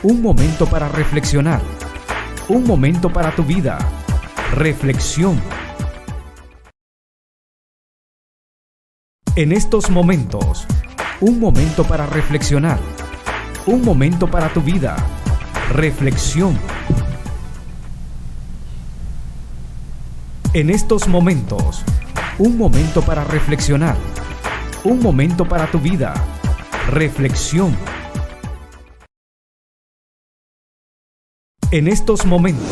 Un momento para reflexionar. Un momento para tu vida. Reflexión. En estos momentos, un momento para reflexionar. Un momento para tu vida. Reflexión. En estos momentos, un momento para reflexionar. Un momento para tu vida. Reflexión. En estos momentos.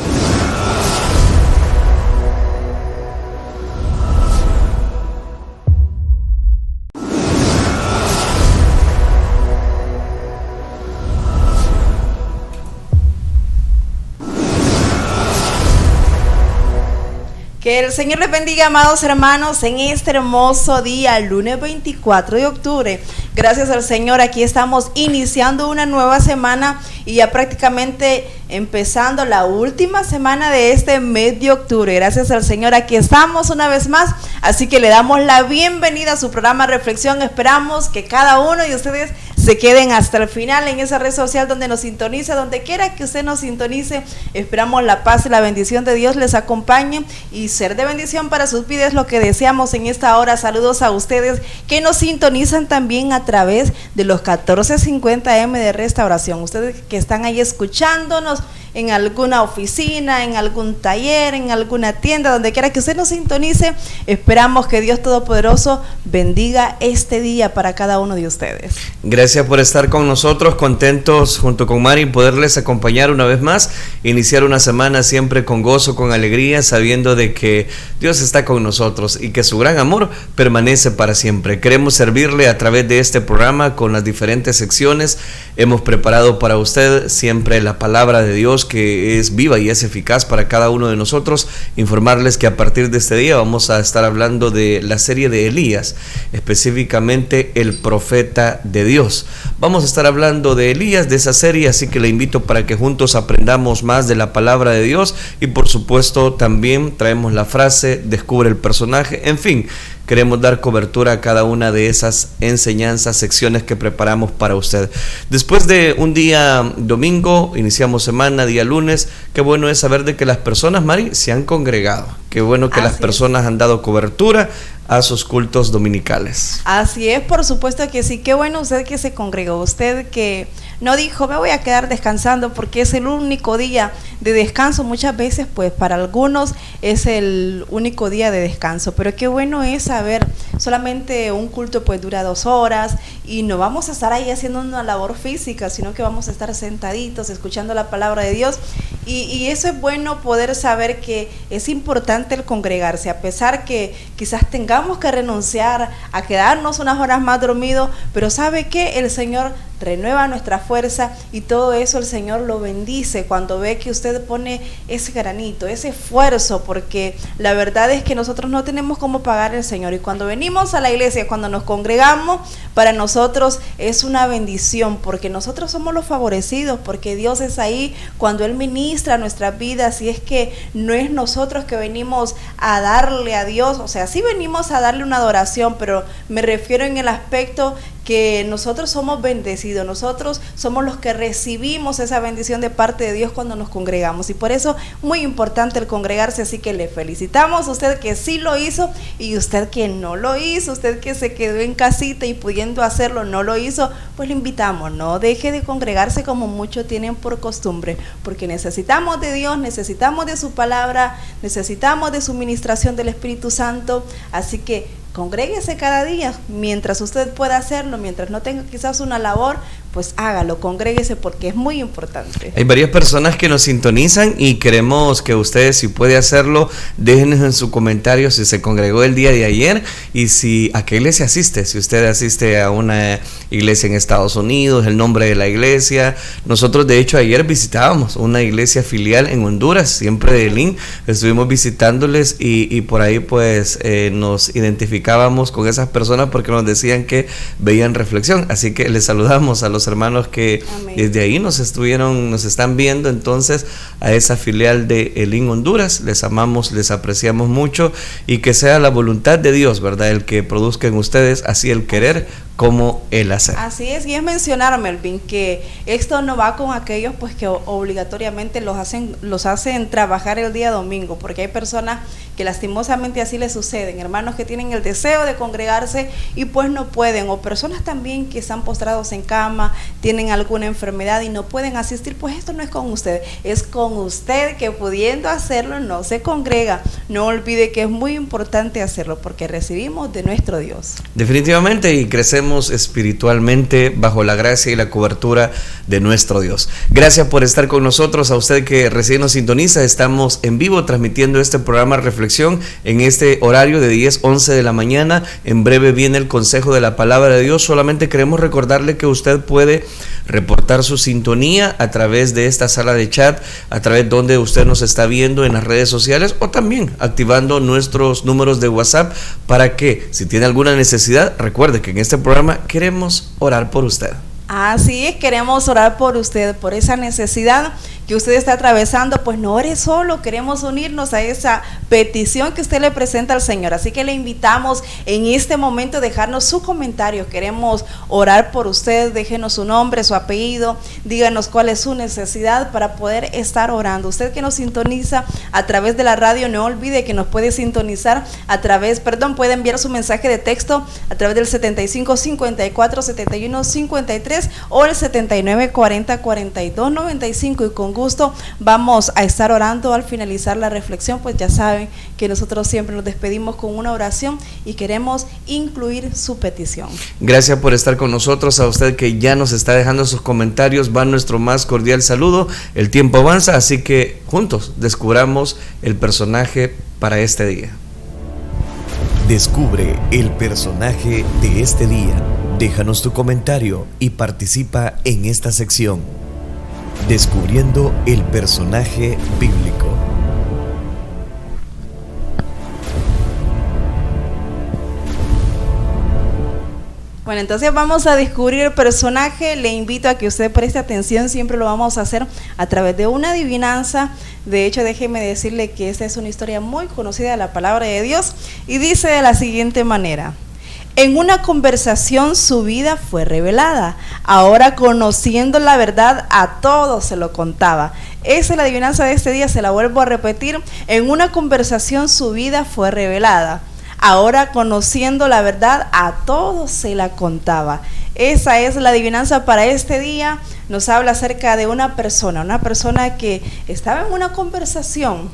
Que el Señor les bendiga, amados hermanos, en este hermoso día, lunes 24 de octubre. Gracias al Señor, aquí estamos iniciando una nueva semana y ya prácticamente empezando la última semana de este mes de octubre. Gracias al Señor, aquí estamos una vez más, así que le damos la bienvenida a su programa Reflexión. Esperamos que cada uno de ustedes se queden hasta el final en esa red social donde nos sintonice, donde quiera que usted nos sintonice. Esperamos la paz y la bendición de Dios les acompañe y ser de bendición para sus vidas, lo que deseamos en esta hora. Saludos a ustedes que nos sintonizan también a través de los 1450 AM de Restauración. Ustedes que están ahí escuchándonos en alguna oficina, en algún taller, en alguna tienda, donde quiera que usted nos sintonice, esperamos que Dios Todopoderoso bendiga este día para cada uno de ustedes. Gracias por estar con nosotros, contentos junto con Mari poderles acompañar una vez más, iniciar una semana siempre con gozo, con alegría, sabiendo de que Dios está con nosotros y que su gran amor permanece para siempre. Queremos servirle a través de este programa con las diferentes secciones. Hemos preparado para usted siempre la palabra de Dios, que es viva y es eficaz para cada uno de nosotros. Informarles que a partir de este día vamos a estar hablando de la serie de Elías, específicamente el profeta de Dios. Vamos a estar hablando de Elías, de esa serie, así que le invito para que juntos aprendamos más de la palabra de Dios y por supuesto también traemos la frase, descubre el personaje, en fin. Queremos dar cobertura a cada una de esas enseñanzas, secciones que preparamos para usted. Después de un día domingo, iniciamos semana, día lunes. Qué bueno es saber de que las personas, Mari, se han congregado. Qué bueno que las personas han dado cobertura a sus cultos dominicales. Así es, por supuesto que sí. Qué bueno usted que se congregó, usted que no dijo me voy a quedar descansando porque es el único día de descanso. Muchas veces pues para algunos es el único día de descanso, pero qué bueno es saber, solamente un culto pues dura 2 horas y no vamos a estar ahí haciendo una labor física, sino que vamos a estar sentaditos escuchando la palabra de Dios y eso es bueno poder saber que es importante el congregarse, a pesar que quizás tengamos que renunciar a quedarnos unas horas más dormidos, pero ¿sabe qué? El Señor renueva nuestra fuerza y todo eso el Señor lo bendice cuando ve que usted pone ese granito, ese esfuerzo, porque la verdad es que nosotros no tenemos cómo pagar al Señor y cuando venimos a la iglesia, cuando nos congregamos, para nosotros es una bendición porque nosotros somos los favorecidos, porque Dios es ahí cuando Él ministra nuestras vidas y es que no es nosotros que venimos a darle a Dios, o sea, sí venimos a darle una adoración, pero me refiero en el aspecto que nosotros somos bendecidos, nosotros somos los que recibimos esa bendición de parte de Dios cuando nos congregamos y por eso muy importante el congregarse, así que le felicitamos a usted que sí lo hizo y usted que no lo hizo, usted que se quedó en casita y pudiendo hacerlo no lo hizo, pues le invitamos, no deje de congregarse como muchos tienen por costumbre, porque necesitamos de Dios, necesitamos de su palabra, necesitamos de su ministración del Espíritu Santo, así que congréguese cada día, mientras usted pueda hacerlo, mientras no tenga quizás una labor, pues hágalo, congréguese porque es muy importante. Hay varias personas que nos sintonizan y queremos que ustedes, si puede hacerlo, déjenos en su comentario si se congregó el día de ayer y si a qué iglesia asiste. Si usted asiste a una iglesia en Estados Unidos, el nombre de la iglesia. Nosotros de hecho ayer visitábamos una iglesia filial en Honduras, siempre de Elín, estuvimos visitándoles y por ahí pues nos identificábamos con esas personas porque nos decían que veían reflexión, así que les saludamos a los hermanos que Amén. Desde ahí nos están viendo. Entonces a esa filial de Elín Honduras les amamos, les apreciamos mucho y que sea la voluntad de Dios, ¿verdad? El que produzca en ustedes así el querer cómo el hacer. Así es, y es mencionar, Melvin, que esto no va con aquellos pues que obligatoriamente los hacen trabajar el día domingo, porque hay personas que lastimosamente así les suceden, hermanos que tienen el deseo de congregarse y pues no pueden, o personas también que están postrados en cama, tienen alguna enfermedad y no pueden asistir. Pues esto no es con usted, es con usted que pudiendo hacerlo no se congrega. No olvide que es muy importante hacerlo porque recibimos de nuestro Dios. Definitivamente, y crecemos espiritualmente bajo la gracia y la cobertura de nuestro Dios. Gracias por estar con nosotros. A usted que recién nos sintoniza, estamos en vivo transmitiendo este programa Reflexión en este horario de 10-11 de la mañana. En breve viene el consejo de la palabra de Dios. Solamente queremos recordarle que usted puede reportar su sintonía a través de esta sala de chat, a través donde usted nos está viendo en las redes sociales, o también activando nuestros números de WhatsApp para que, si tiene alguna necesidad, recuerde que en este programa queremos orar por usted. Así es, queremos orar por usted, por esa necesidad que usted está atravesando. Pues no ore solo, queremos unirnos a esa petición que usted le presenta al Señor. Así que le invitamos en este momento a dejarnos su comentario. Queremos orar por usted. Déjenos su nombre, su apellido, díganos cuál es su necesidad para poder estar orando. Usted que nos sintoniza a través de la radio, no olvide que nos puede sintonizar puede enviar su mensaje de texto a través del 75 54 71 53 o el 79 40 42 95, y con gusto vamos a estar orando al finalizar la reflexión. Pues ya saben que nosotros siempre nos despedimos con una oración y queremos incluir su petición. Gracias por estar con nosotros. A usted que ya nos está dejando sus comentarios, va nuestro más cordial saludo. El tiempo avanza, así que juntos descubramos el personaje para este día. Descubre el personaje de este día. Déjanos tu comentario y participa en esta sección. Descubriendo el personaje bíblico. Bueno, entonces vamos a descubrir el personaje. Le invito a que usted preste atención, siempre lo vamos a hacer a través de una adivinanza. De hecho, déjeme decirle que esta es una historia muy conocida de la palabra de Dios y dice de la siguiente manera: en una conversación su vida fue revelada, ahora conociendo la verdad a todos se lo contaba. Esa es la adivinanza de este día, se la vuelvo a repetir. En una conversación su vida fue revelada, ahora conociendo la verdad a todos se la contaba. Esa es la adivinanza para este día. Nos habla acerca de una persona que estaba en una conversación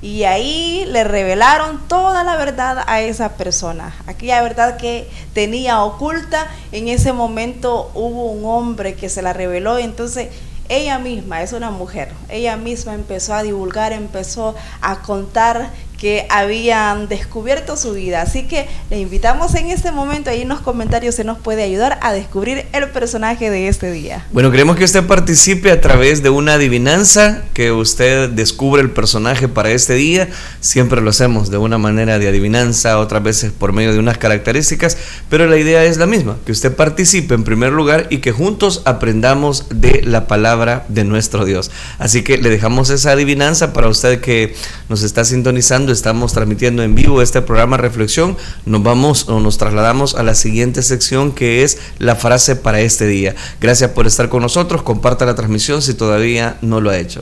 y ahí le revelaron toda la verdad a esa persona, aquella verdad que tenía oculta. En ese momento hubo un hombre que se la reveló, y entonces ella misma, es una mujer, ella misma empezó a divulgar, empezó a contar que habían descubierto su vida. Así que le invitamos en este momento, ahí en los comentarios se nos puede ayudar a descubrir el personaje de este día. Bueno, queremos que usted participe a través de una adivinanza, que usted descubre el personaje para este día. Siempre lo hacemos de una manera de adivinanza, otras veces por medio de unas características, pero la idea es la misma, que usted participe en primer lugar y que juntos aprendamos de la palabra de nuestro Dios. Así que le dejamos esa adivinanza para usted que nos está sintonizando. Estamos transmitiendo en vivo este programa Reflexión. Nos trasladamos a la siguiente sección, que es la frase para este día. Gracias por estar con nosotros. Comparta la transmisión si todavía no lo ha hecho.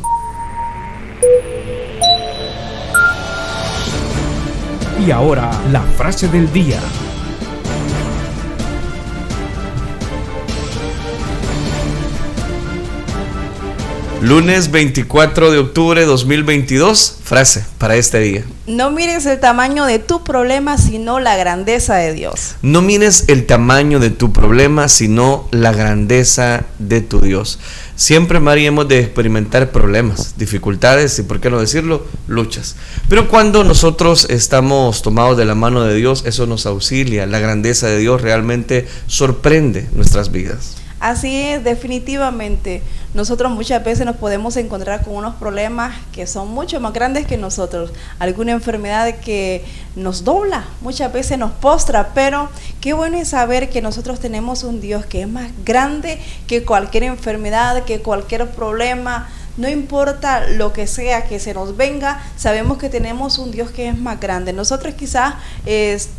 Y ahora, la frase del día. Lunes 24 de octubre de 2022, frase para este día. No mires el tamaño de tu problema, sino la grandeza de Dios. No mires el tamaño de tu problema, sino la grandeza de tu Dios. Siempre, Mari, hemos de experimentar problemas, dificultades y, por qué no decirlo, luchas. Pero cuando nosotros estamos tomados de la mano de Dios, eso nos auxilia. La grandeza de Dios realmente sorprende nuestras vidas. Así es, definitivamente. Nosotros muchas veces nos podemos encontrar con unos problemas que son mucho más grandes que nosotros. Alguna enfermedad que nos dobla, muchas veces nos postra, pero qué bueno es saber que nosotros tenemos un Dios que es más grande que cualquier enfermedad, que cualquier problema. No importa lo que sea que se nos venga, sabemos que tenemos un Dios que es más grande. Nosotros quizás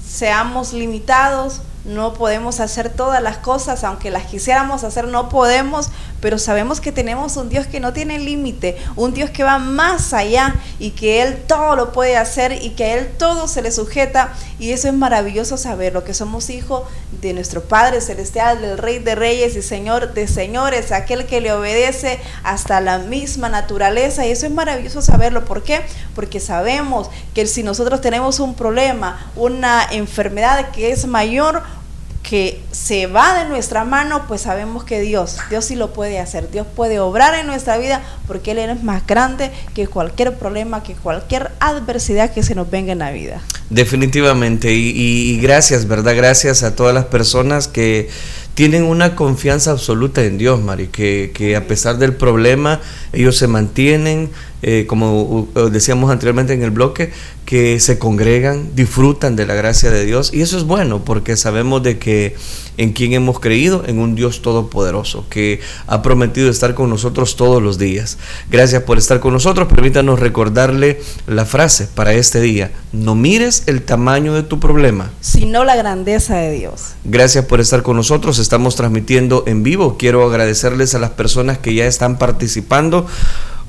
seamos limitados, no podemos hacer todas las cosas, aunque las quisiéramos hacer no podemos, pero sabemos que tenemos un Dios que no tiene límite, un Dios que va más allá y que Él todo lo puede hacer y que a Él todo se le sujeta, y eso es maravilloso saberlo, que somos hijos de nuestro Padre Celestial, del Rey de Reyes y Señor de Señores, aquel que le obedece hasta la misma naturaleza, y eso es maravilloso saberlo. ¿Por qué? Porque sabemos que si nosotros tenemos un problema, una enfermedad que es mayor, que se va de nuestra mano, pues sabemos que Dios sí lo puede hacer. Dios puede obrar en nuestra vida porque Él es más grande que cualquier problema, que cualquier adversidad que se nos venga en la vida. Definitivamente, y gracias, ¿verdad? Gracias a todas las personas que tienen una confianza absoluta en Dios, Mari, que a pesar del problema, ellos se mantienen, como decíamos anteriormente en el bloque, que se congregan, disfrutan de la gracia de Dios, y eso es bueno, porque sabemos de que en quien hemos creído, en un Dios todopoderoso, que ha prometido estar con nosotros todos los días. Gracias por estar con nosotros. Permítanos recordarle la frase para este día: no mires el tamaño de tu problema, sino la grandeza de Dios. Gracias por estar con nosotros. Estamos transmitiendo en vivo. Quiero agradecerles a las personas que ya están participando.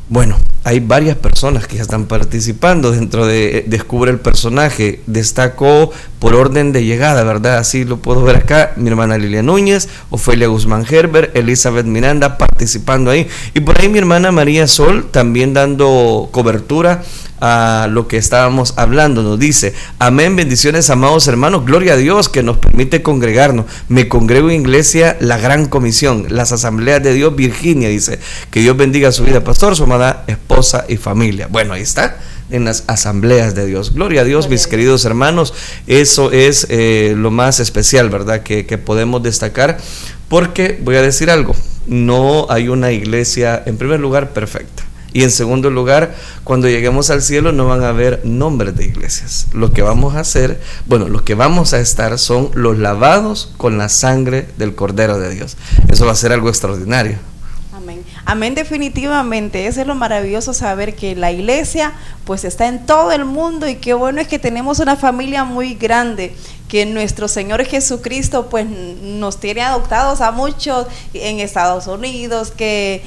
Bueno, hay varias personas que ya están participando dentro de Descubre el Personaje. Destacó por orden de llegada, ¿verdad? Así lo puedo ver acá. Mi hermana Lilia Núñez, Ofelia Guzmán Herbert, Elizabeth Miranda participando ahí. Y por ahí mi hermana María Sol también dando cobertura a lo que estábamos hablando. Nos dice: amén, bendiciones, amados hermanos, gloria a Dios que nos permite congregarnos. Me congrego en Iglesia La Gran Comisión, las Asambleas de Dios, Virginia. Dice: que Dios bendiga su vida, pastor, su amada esposa y familia. Bueno, ahí está, en las Asambleas de Dios. Gloria a Dios, mis queridos hermanos. Eso es lo más especial, ¿verdad? Que podemos destacar, porque voy a decir algo: no hay una iglesia, en primer lugar, perfecta. Y en segundo lugar, cuando lleguemos al cielo no van a haber nombres de iglesias. Lo que vamos a hacer, lo que vamos a estar son los lavados con la sangre del Cordero de Dios. Eso va a ser algo extraordinario. Amén. Amén, definitivamente. Eso es lo maravilloso, saber que la iglesia pues está en todo el mundo, y qué bueno es que tenemos una familia muy grande, que nuestro Señor Jesucristo pues nos tiene adoptados a muchos en Estados Unidos, que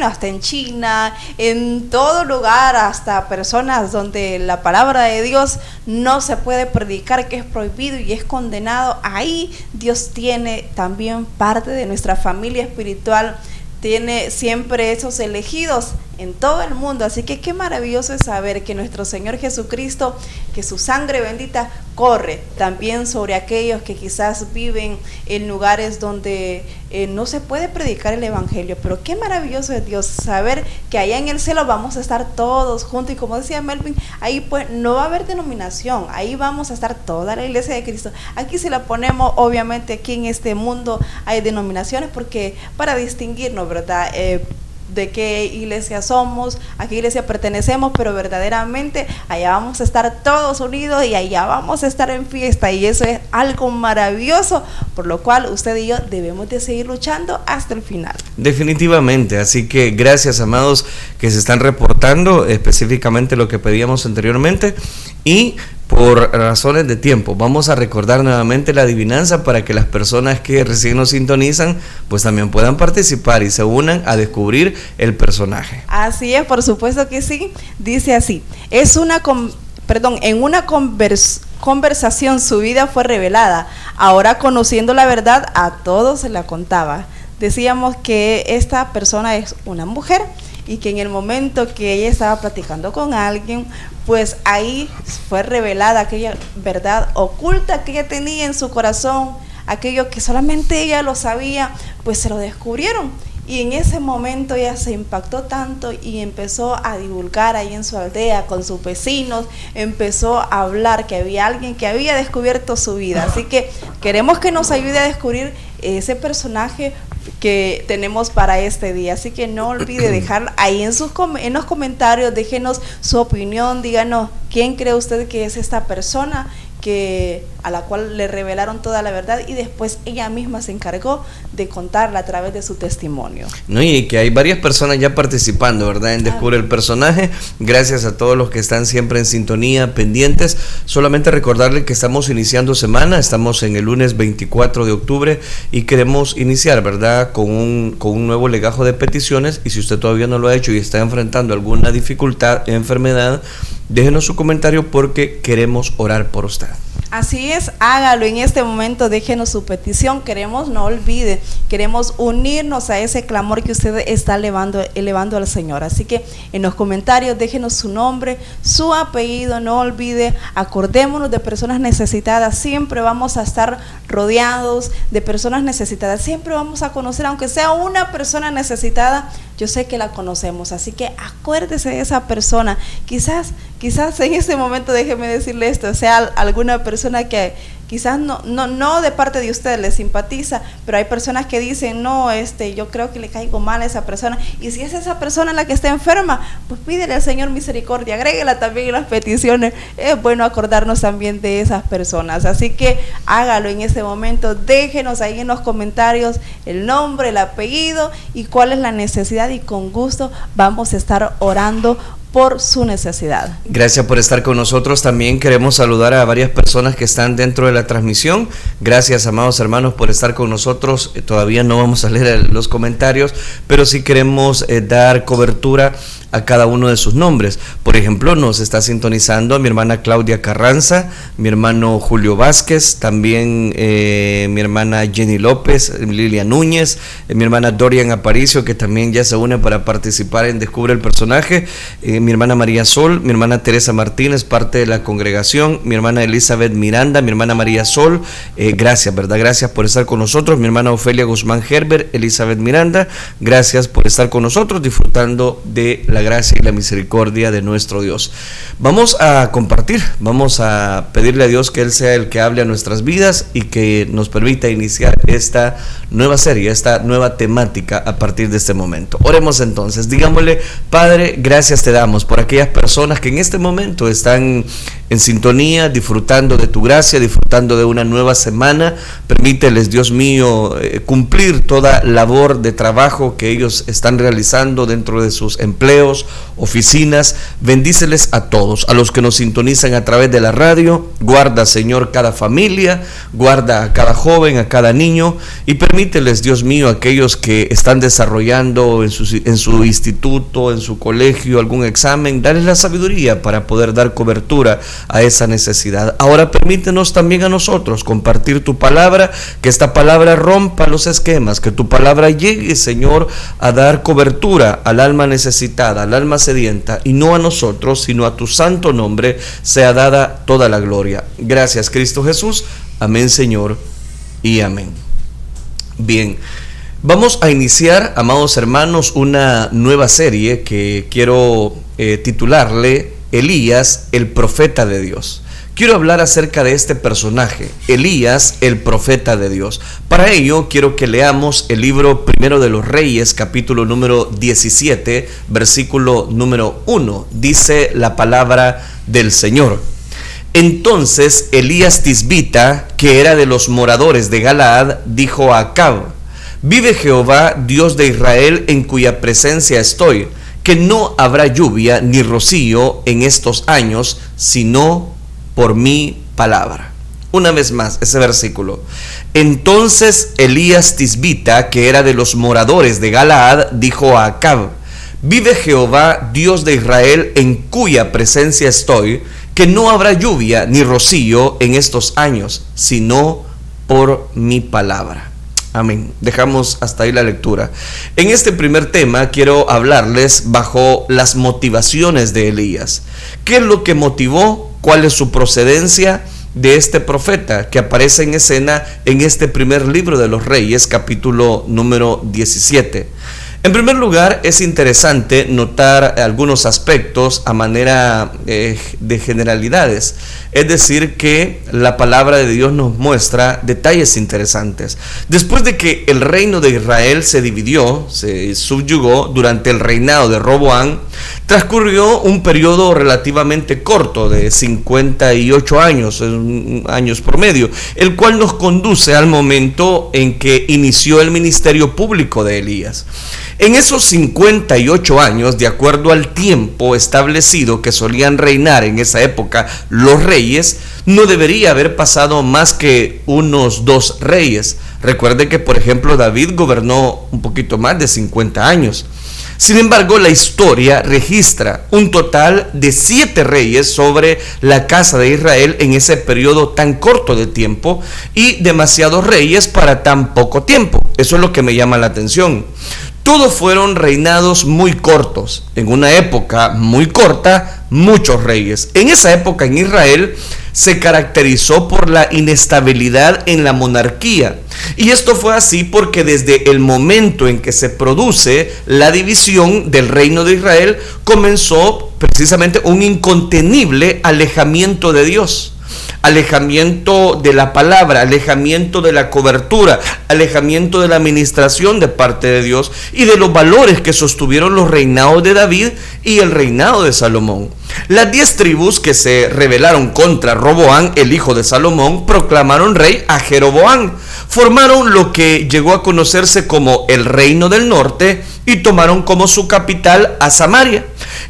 hasta en China, en todo lugar, hasta personas donde la palabra de Dios no se puede predicar, que es prohibido y es condenado. Ahí Dios tiene también parte de nuestra familia espiritual, tiene siempre esos elegidos en todo el mundo. Así que qué maravilloso es saber que nuestro Señor Jesucristo, que su sangre bendita corre también sobre aquellos que quizás viven en lugares donde no se puede predicar el evangelio. Pero qué maravilloso es Dios, saber que allá en el cielo vamos a estar todos juntos, y como decía Melvin, ahí pues no va a haber denominación, ahí vamos a estar toda la iglesia de Cristo. Aquí si la ponemos, obviamente aquí en este mundo hay denominaciones, porque para distinguirnos, ¿verdad? De qué iglesia somos, a qué iglesia pertenecemos, pero verdaderamente allá vamos a estar todos unidos y allá vamos a estar en fiesta, y eso es algo maravilloso, por lo cual usted y yo debemos de seguir luchando hasta el final. Definitivamente, así que gracias, amados, que se están reportando específicamente lo que pedíamos anteriormente. Y por razones de tiempo, vamos a recordar nuevamente la adivinanza para que las personas que recién nos sintonizan pues también puedan participar y se unan a descubrir el personaje. Así es, por supuesto que sí. Dice así: en una conversación su vida fue revelada. Ahora, conociendo la verdad, a todos se la contaba. Decíamos que esta persona es una mujer, y que en el momento que ella estaba platicando con alguien, pues ahí fue revelada aquella verdad oculta que ella tenía en su corazón, aquello que solamente ella lo sabía, pues se lo descubrieron. Y en ese momento ella se impactó tanto y empezó a divulgar ahí en su aldea con sus vecinos, empezó a hablar que había alguien que había descubierto su vida. Así que queremos que nos ayude a descubrir ese personaje que tenemos para este día. Así que no olvide dejar ahí en los comentarios, déjenos su opinión, díganos quién cree usted que es esta persona a la cual le revelaron toda la verdad, y después ella misma se encargó de contarla a través de su testimonio. No, y que hay varias personas ya participando, ¿verdad?, en Descubre el Personaje. Gracias a todos los que están siempre en sintonía, pendientes. Solamente recordarle que estamos iniciando semana, estamos en el lunes 24 de octubre y queremos iniciar, ¿verdad?, con un nuevo legajo de peticiones. Y si usted todavía no lo ha hecho y está enfrentando alguna dificultad, enfermedad, déjenos su comentario porque queremos orar por usted. Así es, hágalo en este momento, déjenos su petición, no olvide, queremos unirnos a ese clamor que usted está elevando al Señor. Así que en los comentarios déjenos su nombre, su apellido, no olvide, acordémonos de personas necesitadas, siempre vamos a estar rodeados de personas necesitadas, siempre vamos a conocer, aunque sea una persona necesitada, yo sé que la conocemos, así que acuérdese de esa persona. Quizás en este momento, déjeme decirle esto, sea alguna persona que quizás no de parte de usted le simpatiza, pero hay personas que dicen, no, yo creo que le caigo mal a esa persona, y si es esa persona la que está enferma, pues pídele al Señor misericordia, agréguela también en las peticiones. Es bueno acordarnos también de esas personas, así que hágalo en este momento, déjenos ahí en los comentarios el nombre, el apellido y cuál es la necesidad, y con gusto vamos a estar orando por su necesidad. Gracias por estar con nosotros. También queremos saludar a varias personas que están dentro de la transmisión. Gracias, amados hermanos, por estar con nosotros. Todavía no vamos a leer los comentarios, pero sí queremos dar cobertura a cada uno de sus nombres. Por ejemplo, nos está sintonizando mi hermana Claudia Carranza, mi hermano Julio Vázquez, también mi hermana Jenny López, Lilia Núñez, mi hermana Dorian Aparicio, que también ya se une para participar en Descubre el Personaje, mi hermana María Sol, mi hermana Teresa Martínez, parte de la congregación, mi hermana Elizabeth Miranda, mi hermana María Sol, gracias, ¿verdad? Gracias por estar con nosotros, mi hermana Ofelia Guzmán Herbert, Elizabeth Miranda, gracias por estar con nosotros, disfrutando de la gracia y la misericordia de nuestro Dios. Vamos a compartir, vamos a pedirle a Dios que Él sea el que hable a nuestras vidas y que nos permita iniciar esta nueva serie, esta nueva temática a partir de este momento. Oremos entonces, digámosle: Padre, gracias te damos por aquellas personas que en este momento están en sintonía, disfrutando de tu gracia, disfrutando de una nueva semana. Permíteles, Dios mío, cumplir toda labor de trabajo que ellos están realizando dentro de sus empleos, oficinas. Bendíceles a todos, a los que nos sintonizan a través de la radio. Guarda, Señor, cada familia, guarda a cada joven, a cada niño, y permíteles, Dios mío, a aquellos que están desarrollando en su instituto, en su colegio, algún examen, darles la sabiduría para poder dar cobertura a esa necesidad. Ahora permítenos también a nosotros compartir tu palabra, que esta palabra rompa los esquemas, que tu palabra llegue, Señor, a dar cobertura al alma necesitada, al alma sedienta, y no a nosotros, sino a tu santo nombre sea dada toda la gloria. Gracias, Cristo Jesús. Amén, Señor, y amén. Bien, vamos a iniciar, amados hermanos, una nueva serie que quiero titularle Elías, el profeta de Dios. Quiero hablar acerca de este personaje, Elías, el profeta de Dios. Para ello, quiero que leamos el libro Primero de los Reyes, capítulo número 17, versículo número 1. Dice la palabra del Señor: Entonces Elías Tisbita, que era de los moradores de Galaad, dijo a Acab: Vive Jehová, Dios de Israel, en cuya presencia estoy, que no habrá lluvia ni rocío en estos años, sino por mi palabra. Una vez más, ese versículo. Entonces Elías Tisbita, que era de los moradores de Galaad, dijo a Acab: Vive Jehová, Dios de Israel, en cuya presencia estoy, que no habrá lluvia ni rocío en estos años, sino por mi palabra. Amén. Dejamos hasta ahí la lectura. En este primer tema quiero hablarles bajo las motivaciones de Elías. ¿Qué es lo que motivó? ¿Cuál es su procedencia de este profeta que aparece en escena en este primer libro de los Reyes, capítulo número 17? En primer lugar, es interesante notar algunos aspectos a manera de generalidades. Es decir, que la palabra de Dios nos muestra detalles interesantes. Después de que el reino de Israel se dividió, se subyugó durante el reinado de Roboam, transcurrió un periodo relativamente corto de 58 años promedio, el cual nos conduce al momento en que inició el ministerio público de Elías. En esos 58 años, de acuerdo al tiempo establecido que solían reinar en esa época los reyes, no debería haber pasado más que unos 2 reyes. Recuerde que, por ejemplo, David gobernó un poquito más de 50 años. Sin embargo, la historia registra un total de 7 reyes sobre la casa de Israel en ese periodo tan corto de tiempo, y demasiados reyes para tan poco tiempo. Eso es lo que me llama la atención. Todos fueron reinados muy cortos. En una época muy corta, muchos reyes. En esa época en Israel se caracterizó por la inestabilidad en la monarquía. Y esto fue así porque desde el momento en que se produce la división del reino de Israel, comenzó precisamente un incontenible alejamiento de Dios. Alejamiento de la palabra, alejamiento de la cobertura, alejamiento de la administración de parte de Dios y de los valores que sostuvieron los reinados de David y el reinado de Salomón. Las 10 tribus que se rebelaron contra Roboam, el hijo de Salomón, proclamaron rey a Jeroboam. Formaron lo que llegó a conocerse como el reino del norte y tomaron como su capital a Samaria.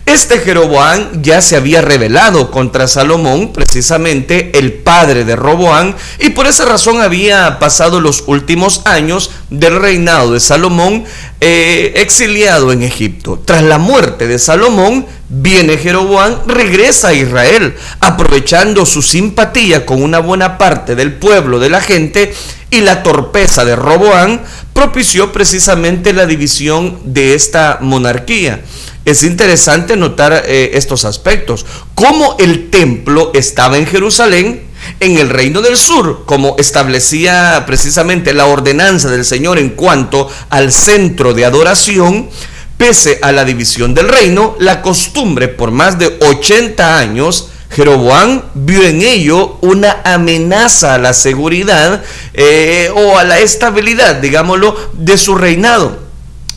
Este Jeroboam ya se había rebelado contra Salomón, precisamente el padre de Roboam, y por esa razón había pasado los últimos años del reinado de Salomón exiliado en Egipto. Tras la muerte de Salomón, viene Jeroboam, regresa a Israel, aprovechando su simpatía con una buena parte del pueblo, de la gente, y la torpeza de Roboam propició precisamente la división de esta monarquía. Es interesante notar estos aspectos, cómo el templo estaba en Jerusalén, en el reino del sur, como establecía precisamente la ordenanza del Señor en cuanto al centro de adoración. Pese a la división del reino, la costumbre por más de 80 años, Jeroboam vio en ello una amenaza a la seguridad o a la estabilidad, digámoslo, de su reinado.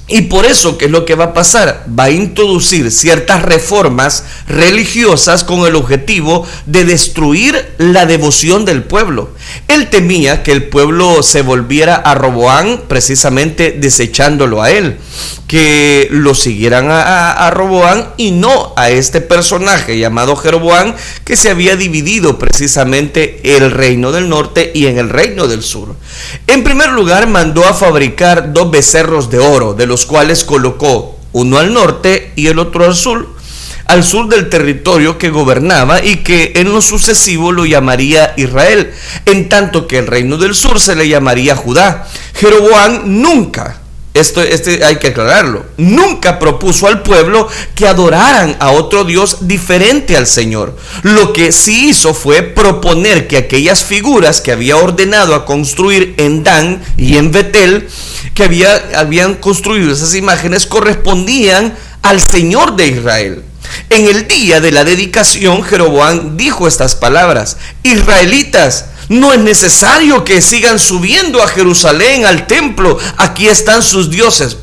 Y por eso, ¿qué es lo que va a pasar? Va a introducir ciertas reformas religiosas con el objetivo de destruir la devoción del pueblo. Él temía que el pueblo se volviera a Roboam, precisamente desechándolo a él, que lo siguieran a Roboam y no a este personaje llamado Jeroboam, que se había dividido precisamente el reino del norte y en el reino del sur. En primer lugar, mandó a fabricar 2 becerros de oro, de los cuales colocó uno al norte y el otro al sur del territorio que gobernaba, y que en lo sucesivo lo llamaría Israel, en tanto que el reino del sur se le llamaría Judá. Jeroboam nunca, hay que aclararlo, nunca propuso al pueblo que adoraran a otro Dios diferente al Señor. Lo que sí hizo fue proponer que aquellas figuras que había ordenado a construir en Dan y en Betel, que habían construido esas imágenes, correspondían al Señor de Israel. En el día de la dedicación, Jeroboam dijo estas palabras: israelitas, no es necesario que sigan subiendo a Jerusalén, al templo. Aquí están sus dioses.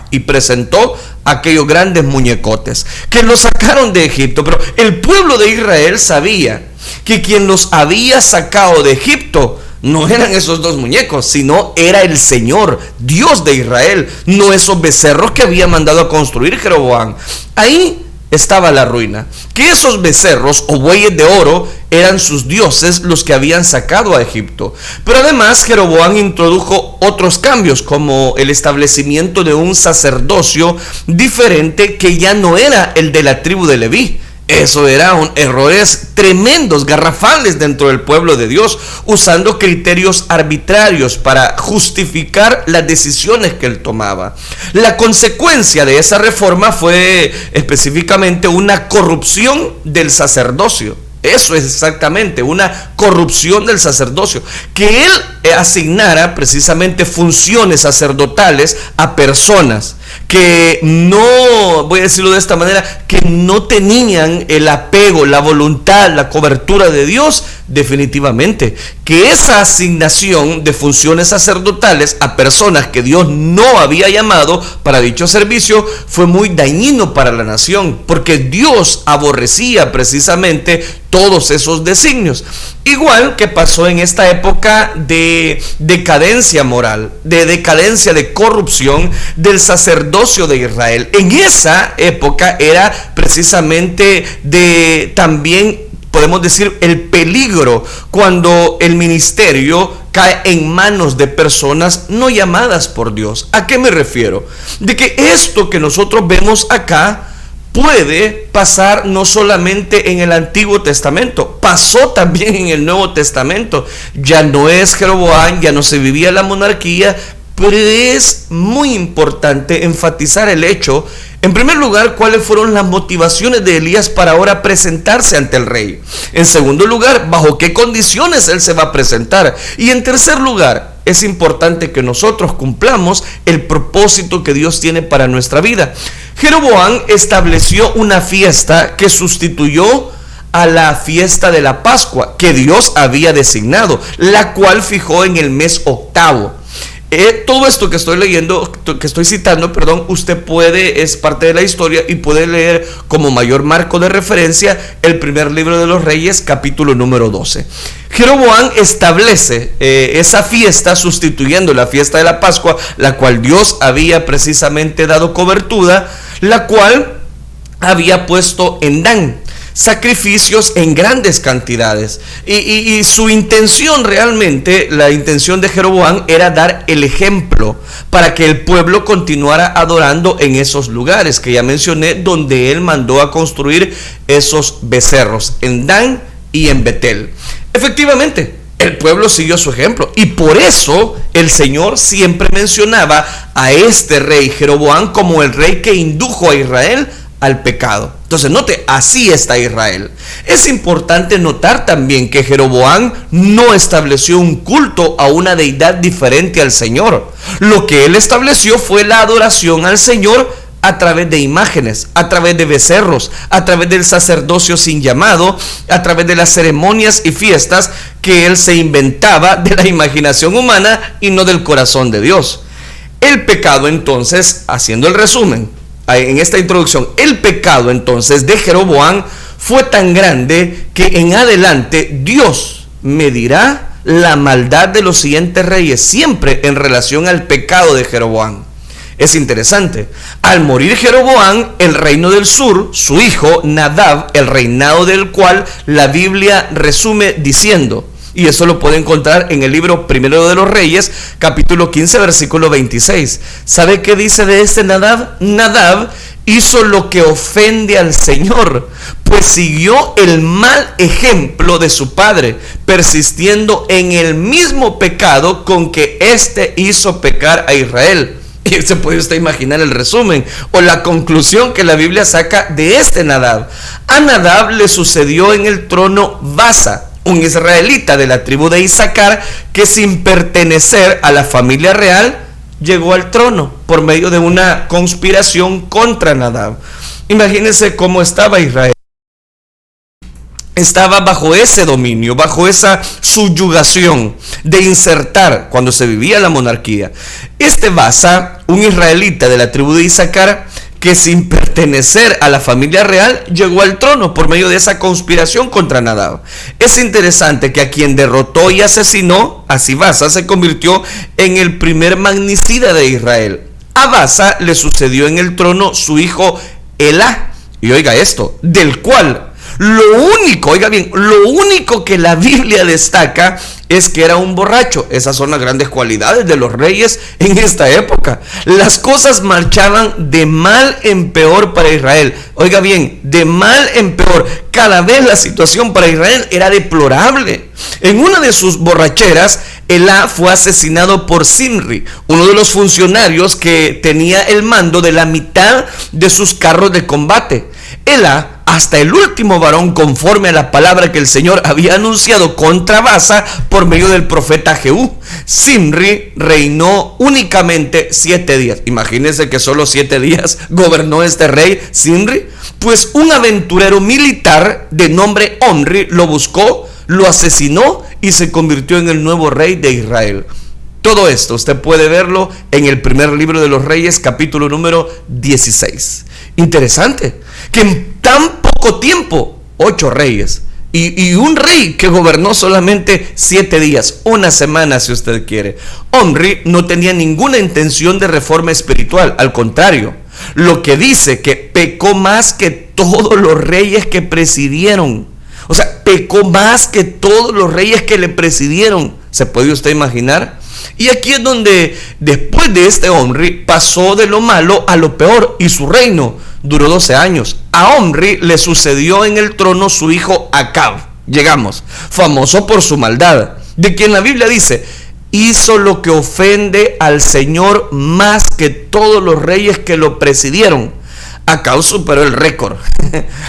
Y presentó aquellos grandes muñecotes que los sacaron de Egipto. Pero el pueblo de Israel sabía que quien los había sacado de Egipto no eran esos 2 muñecos, sino era el Señor, Dios de Israel, no esos becerros que había mandado a construir Jeroboam. Ahí estaba la ruina, que esos becerros o bueyes de oro eran sus dioses, los que habían sacado a Egipto. Pero además Jeroboam introdujo otros cambios, como el establecimiento de un sacerdocio diferente, que ya no era el de la tribu de Leví. Eso eran errores tremendos, garrafales dentro del pueblo de Dios, usando criterios arbitrarios para justificar las decisiones que él tomaba. La consecuencia de esa reforma fue específicamente una corrupción del sacerdocio. Eso es exactamente, una corrupción del sacerdocio, que él asignara precisamente funciones sacerdotales a personas que no, voy a decirlo de esta manera, que no tenían el apego, la voluntad, la cobertura de Dios, definitivamente, que esa asignación de funciones sacerdotales a personas que Dios no había llamado para dicho servicio fue muy dañino para la nación, porque Dios aborrecía precisamente todos esos designios. Igual que pasó en esta época de decadencia moral, de decadencia, de corrupción del sacerdocio de Israel. En esa época era precisamente de también, podemos decir, el peligro cuando el ministerio cae en manos de personas no llamadas por Dios. ¿A qué me refiero? De que esto que nosotros vemos acá puede pasar no solamente en el Antiguo Testamento, pasó también en el Nuevo Testamento. Ya no es Jeroboam, ya no se vivía la monarquía, pero es muy importante enfatizar el hecho, en primer lugar, cuáles fueron las motivaciones de Elías para ahora presentarse ante el rey. En segundo lugar, bajo qué condiciones él se va a presentar. Y en tercer lugar, es importante que nosotros cumplamos el propósito que Dios tiene para nuestra vida. Jeroboam estableció una fiesta que sustituyó a la fiesta de la Pascua que Dios había designado, la cual fijó en el mes octavo. Todo esto que estoy leyendo, que estoy citando, perdón, usted puede, es parte de la historia y puede leer como mayor marco de referencia el primer libro de los Reyes, capítulo número 12. Jeroboam establece esa fiesta sustituyendo la fiesta de la Pascua, la cual Dios había precisamente dado cobertura, la cual había puesto en Dan sacrificios en grandes cantidades, y su intención realmente, la intención de Jeroboam era dar el ejemplo para que el pueblo continuara adorando en esos lugares que ya mencioné, donde él mandó a construir esos becerros, en Dan y en Betel. Efectivamente, el pueblo siguió su ejemplo, y por eso el Señor siempre mencionaba a este rey Jeroboam como el rey que indujo a Israel al pecado. Entonces note, así está Israel. Es importante notar también que Jeroboam no estableció un culto a una deidad diferente al Señor. Lo que él estableció fue la adoración al Señor a través de imágenes, a través de becerros, a través del sacerdocio sin llamado, a través de las ceremonias y fiestas que él se inventaba de la imaginación humana y no del corazón de Dios. El pecado, entonces, haciendo el resumen en esta introducción, el pecado entonces de Jeroboam fue tan grande que en adelante Dios medirá la maldad de los siguientes reyes, siempre en relación al pecado de Jeroboam. Es interesante, al morir Jeroboam, el reino del sur, su hijo Nadab, el reinado del cual la Biblia resume diciendo, y eso lo puede encontrar en el libro Primero de los Reyes, capítulo 15, versículo 26. ¿Sabe qué dice de este Nadab? Nadab hizo lo que ofende al Señor, pues siguió el mal ejemplo de su padre, persistiendo en el mismo pecado con que éste hizo pecar a Israel. Y se puede usted imaginar el resumen o la conclusión que la Biblia saca de este Nadab. A Nadab le sucedió en el trono Basa, un israelita de la tribu de Isaacar, que sin pertenecer a la familia real llegó al trono por medio de una conspiración contra Nadab. Imagínense cómo estaba Israel. Estaba bajo ese dominio, bajo esa subyugación de insertar cuando se vivía la monarquía. Este Basa, un israelita de la tribu de Isaacar, que sin pertenecer a la familia real llegó al trono por medio de esa conspiración contra Nadab. Es interesante que a quien derrotó y asesinó, así Basa se convirtió en el primer magnicida de Israel. A Basa le sucedió en el trono su hijo Elá, y oiga esto, del cual lo único que la Biblia destaca es que era un borracho. Esas son las grandes cualidades de los reyes en esta época. Las cosas marchaban de mal en peor para Israel. Oiga bien, de mal en peor. Cada vez la situación para Israel era deplorable. En una de sus borracheras, Elá fue asesinado por Zimri, uno de los funcionarios que tenía el mando de la mitad de sus carros de combate. Elá, hasta el último varón, conforme a la palabra que el Señor había anunciado contra Baasa por medio del profeta Jehú. Zimri reinó únicamente 7 días. Imagínense que solo 7 días gobernó este rey Zimri. Pues un aventurero militar de nombre Omri lo buscó, lo asesinó y se convirtió en el nuevo rey de Israel. Todo esto usted puede verlo en el primer libro de los Reyes, capítulo número 16. Interesante que en tan poco tiempo, 8 reyes y un rey que gobernó solamente 7 días, una semana si usted quiere. Omri no tenía ninguna intención de reforma espiritual, al contrario, lo que dice que pecó más que todos los reyes que presidieron. O sea, pecó más que todos los reyes que le presidieron. ¿Se puede usted imaginar? Y aquí es donde, después de este Omri, pasó de lo malo a lo peor, y su reino duró 12 años. A Omri le sucedió en el trono su hijo Acab. Llegamos, famoso por su maldad, de quien la Biblia dice: hizo lo que ofende al Señor más que todos los reyes que lo presidieron. Acab superó el récord.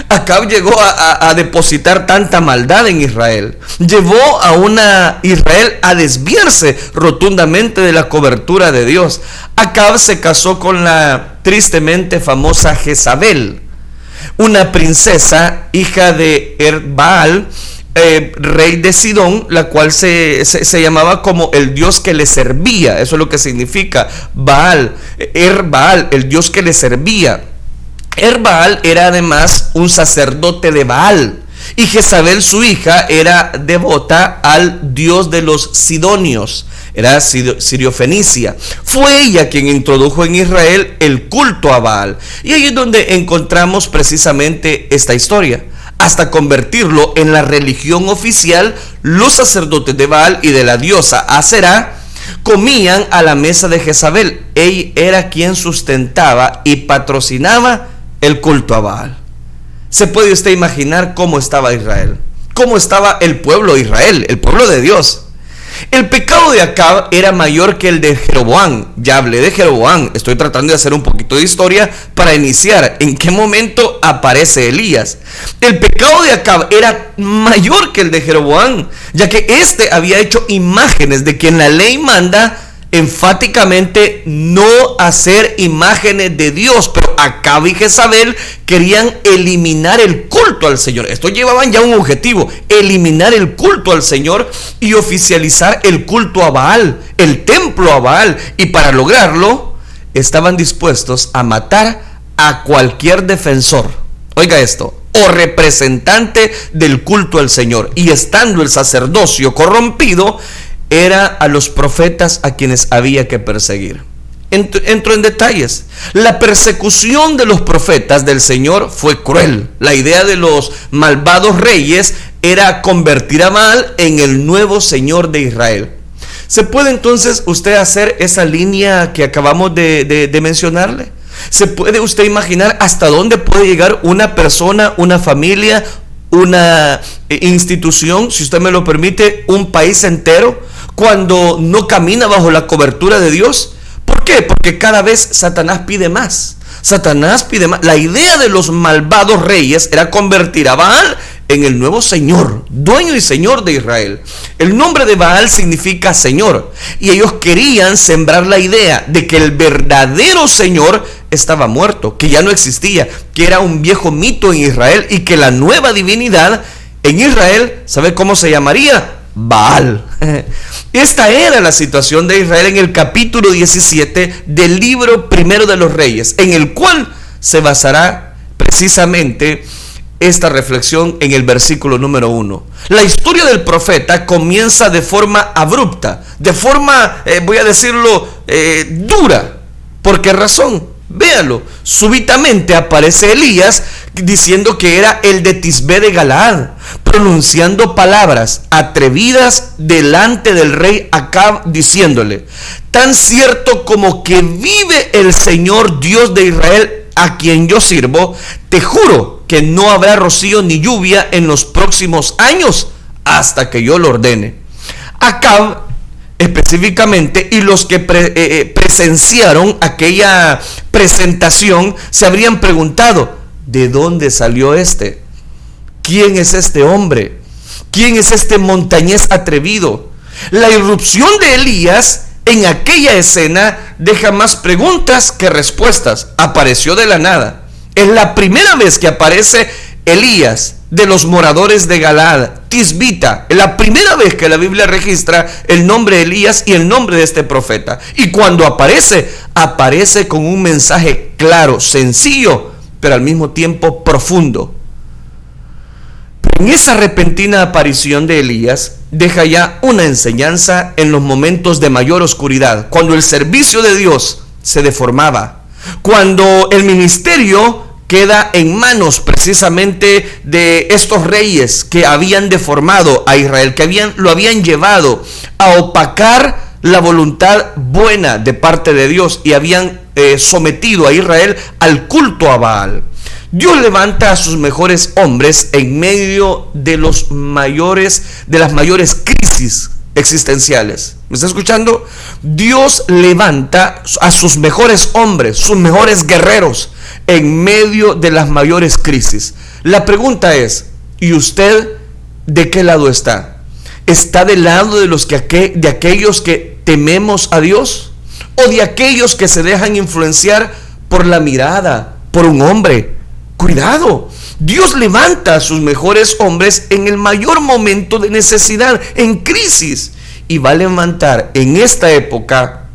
Acab llegó a depositar tanta maldad en Israel. Llevó a una Israel a desviarse rotundamente de la cobertura de Dios. Acab se casó con la tristemente famosa Jezabel, una princesa, hija de Erbaal, rey de Sidón, la cual se llamaba como el dios que le servía. Eso es lo que significa Baal, Erbaal, el dios que le servía. Erbaal era además un sacerdote de Baal, y Jezabel, su hija, era devota al dios de los sidonios, era Sirio-Fenicia. Fue ella quien introdujo en Israel el culto a Baal, y ahí es donde encontramos precisamente esta historia. Hasta convertirlo en la religión oficial, los sacerdotes de Baal y de la diosa Aserá comían a la mesa de Jezabel. Ella era quien sustentaba y patrocinaba el culto a Baal. ¿Se puede usted imaginar cómo estaba Israel? ¿Cómo estaba el pueblo de Israel, el pueblo de Dios? El pecado de Acab era mayor que el de Jeroboam. Ya hablé de Jeroboam. Estoy tratando de hacer un poquito de historia para iniciar. ¿En qué momento aparece Elías? El pecado de Acab era mayor que el de Jeroboam, ya que éste había hecho imágenes de quien la ley manda enfáticamente no hacer imágenes de Dios, pero Acab y Jezabel querían eliminar el culto al Señor. Esto llevaban ya un objetivo: eliminar el culto al Señor y oficializar el culto a Baal, el templo a Baal, y para lograrlo estaban dispuestos a matar a cualquier defensor, oiga esto, o representante del culto al Señor. Y estando el sacerdocio corrompido, era a los profetas a quienes había que perseguir. Entro en detalles. La persecución de los profetas del Señor fue cruel. La idea de los malvados reyes era convertir a Baal en el nuevo Señor de Israel. ¿Se puede entonces usted hacer esa línea que acabamos de mencionarle? ¿Se puede usted imaginar hasta dónde puede llegar una persona, una familia, una institución, si usted me lo permite, un país entero, cuando no camina bajo la cobertura de Dios? ¿Por qué? Porque cada vez Satanás pide más. Satanás pide más. La idea de los malvados reyes era convertir a Baal en el nuevo Señor, dueño y Señor de Israel. El nombre de Baal significa Señor, y ellos querían sembrar la idea de que el verdadero Señor estaba muerto, que ya no existía, que era un viejo mito en Israel, y que la nueva divinidad en Israel, ¿sabe cómo se llamaría? Baal. Esta era la situación de Israel en el capítulo 17 del libro primero de los Reyes, en el cual se basará precisamente esta reflexión en el versículo número 1. La historia del profeta comienza de forma abrupta, de forma, voy a decirlo, dura. ¿Por qué razón? Véalo, súbitamente aparece Elías diciendo que era el de Tisbé de Galaad, pronunciando palabras atrevidas delante del rey Acab, diciéndole: tan cierto como que vive el Señor Dios de Israel, a quien yo sirvo, te juro que no habrá rocío ni lluvia en los próximos años hasta que yo lo ordene. Acab específicamente, y los que presenciaron aquella presentación se habrían preguntado: ¿de dónde salió este? ¿Quién es este hombre? ¿Quién es este montañés atrevido? La irrupción de Elías en aquella escena deja más preguntas que respuestas. Apareció de la nada. Es la primera vez que aparece Elías de los moradores de Galaad, Tisbita. Es la primera vez que la Biblia registra el nombre de Elías y el nombre de este profeta. Y cuando aparece con un mensaje claro, sencillo, pero al mismo tiempo profundo. En esa repentina aparición de Elías deja ya una enseñanza en los momentos de mayor oscuridad, cuando el servicio de Dios se deformaba, cuando el ministerio queda en manos precisamente de estos reyes que habían deformado a Israel, que lo habían llevado a opacar la voluntad buena de parte de Dios y habían sometido a Israel al culto a Baal. Dios levanta a sus mejores hombres en medio de las mayores crisis existenciales. ¿Me está escuchando? Dios levanta a sus mejores hombres, sus mejores guerreros, en medio de las mayores crisis. La pregunta es: ¿y usted de qué lado está? ¿Está del lado de aquellos que tememos a Dios? ¿O de aquellos que se dejan influenciar por la mirada, por un hombre? Cuidado, Dios levanta a sus mejores hombres en el mayor momento de necesidad, en crisis, y va a levantar en esta época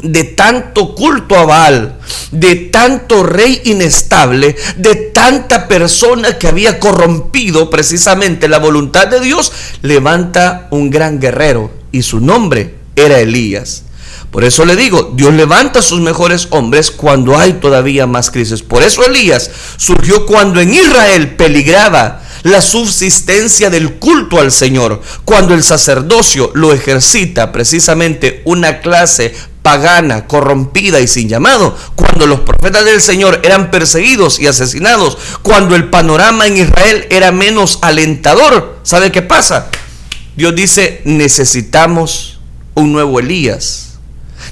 de tanto culto a Baal, de tanto rey inestable, de tanta persona que había corrompido precisamente la voluntad de Dios, levanta un gran guerrero, y su nombre era Elías. Por eso le digo, Dios levanta a sus mejores hombres cuando hay todavía más crisis. Por eso Elías surgió cuando en Israel peligraba la subsistencia del culto al Señor, cuando el sacerdocio lo ejercita precisamente una clase pagana, corrompida y sin llamado, cuando los profetas del Señor eran perseguidos y asesinados, cuando el panorama en Israel era menos alentador. ¿Sabe qué pasa? Dios dice: necesitamos un nuevo Elías.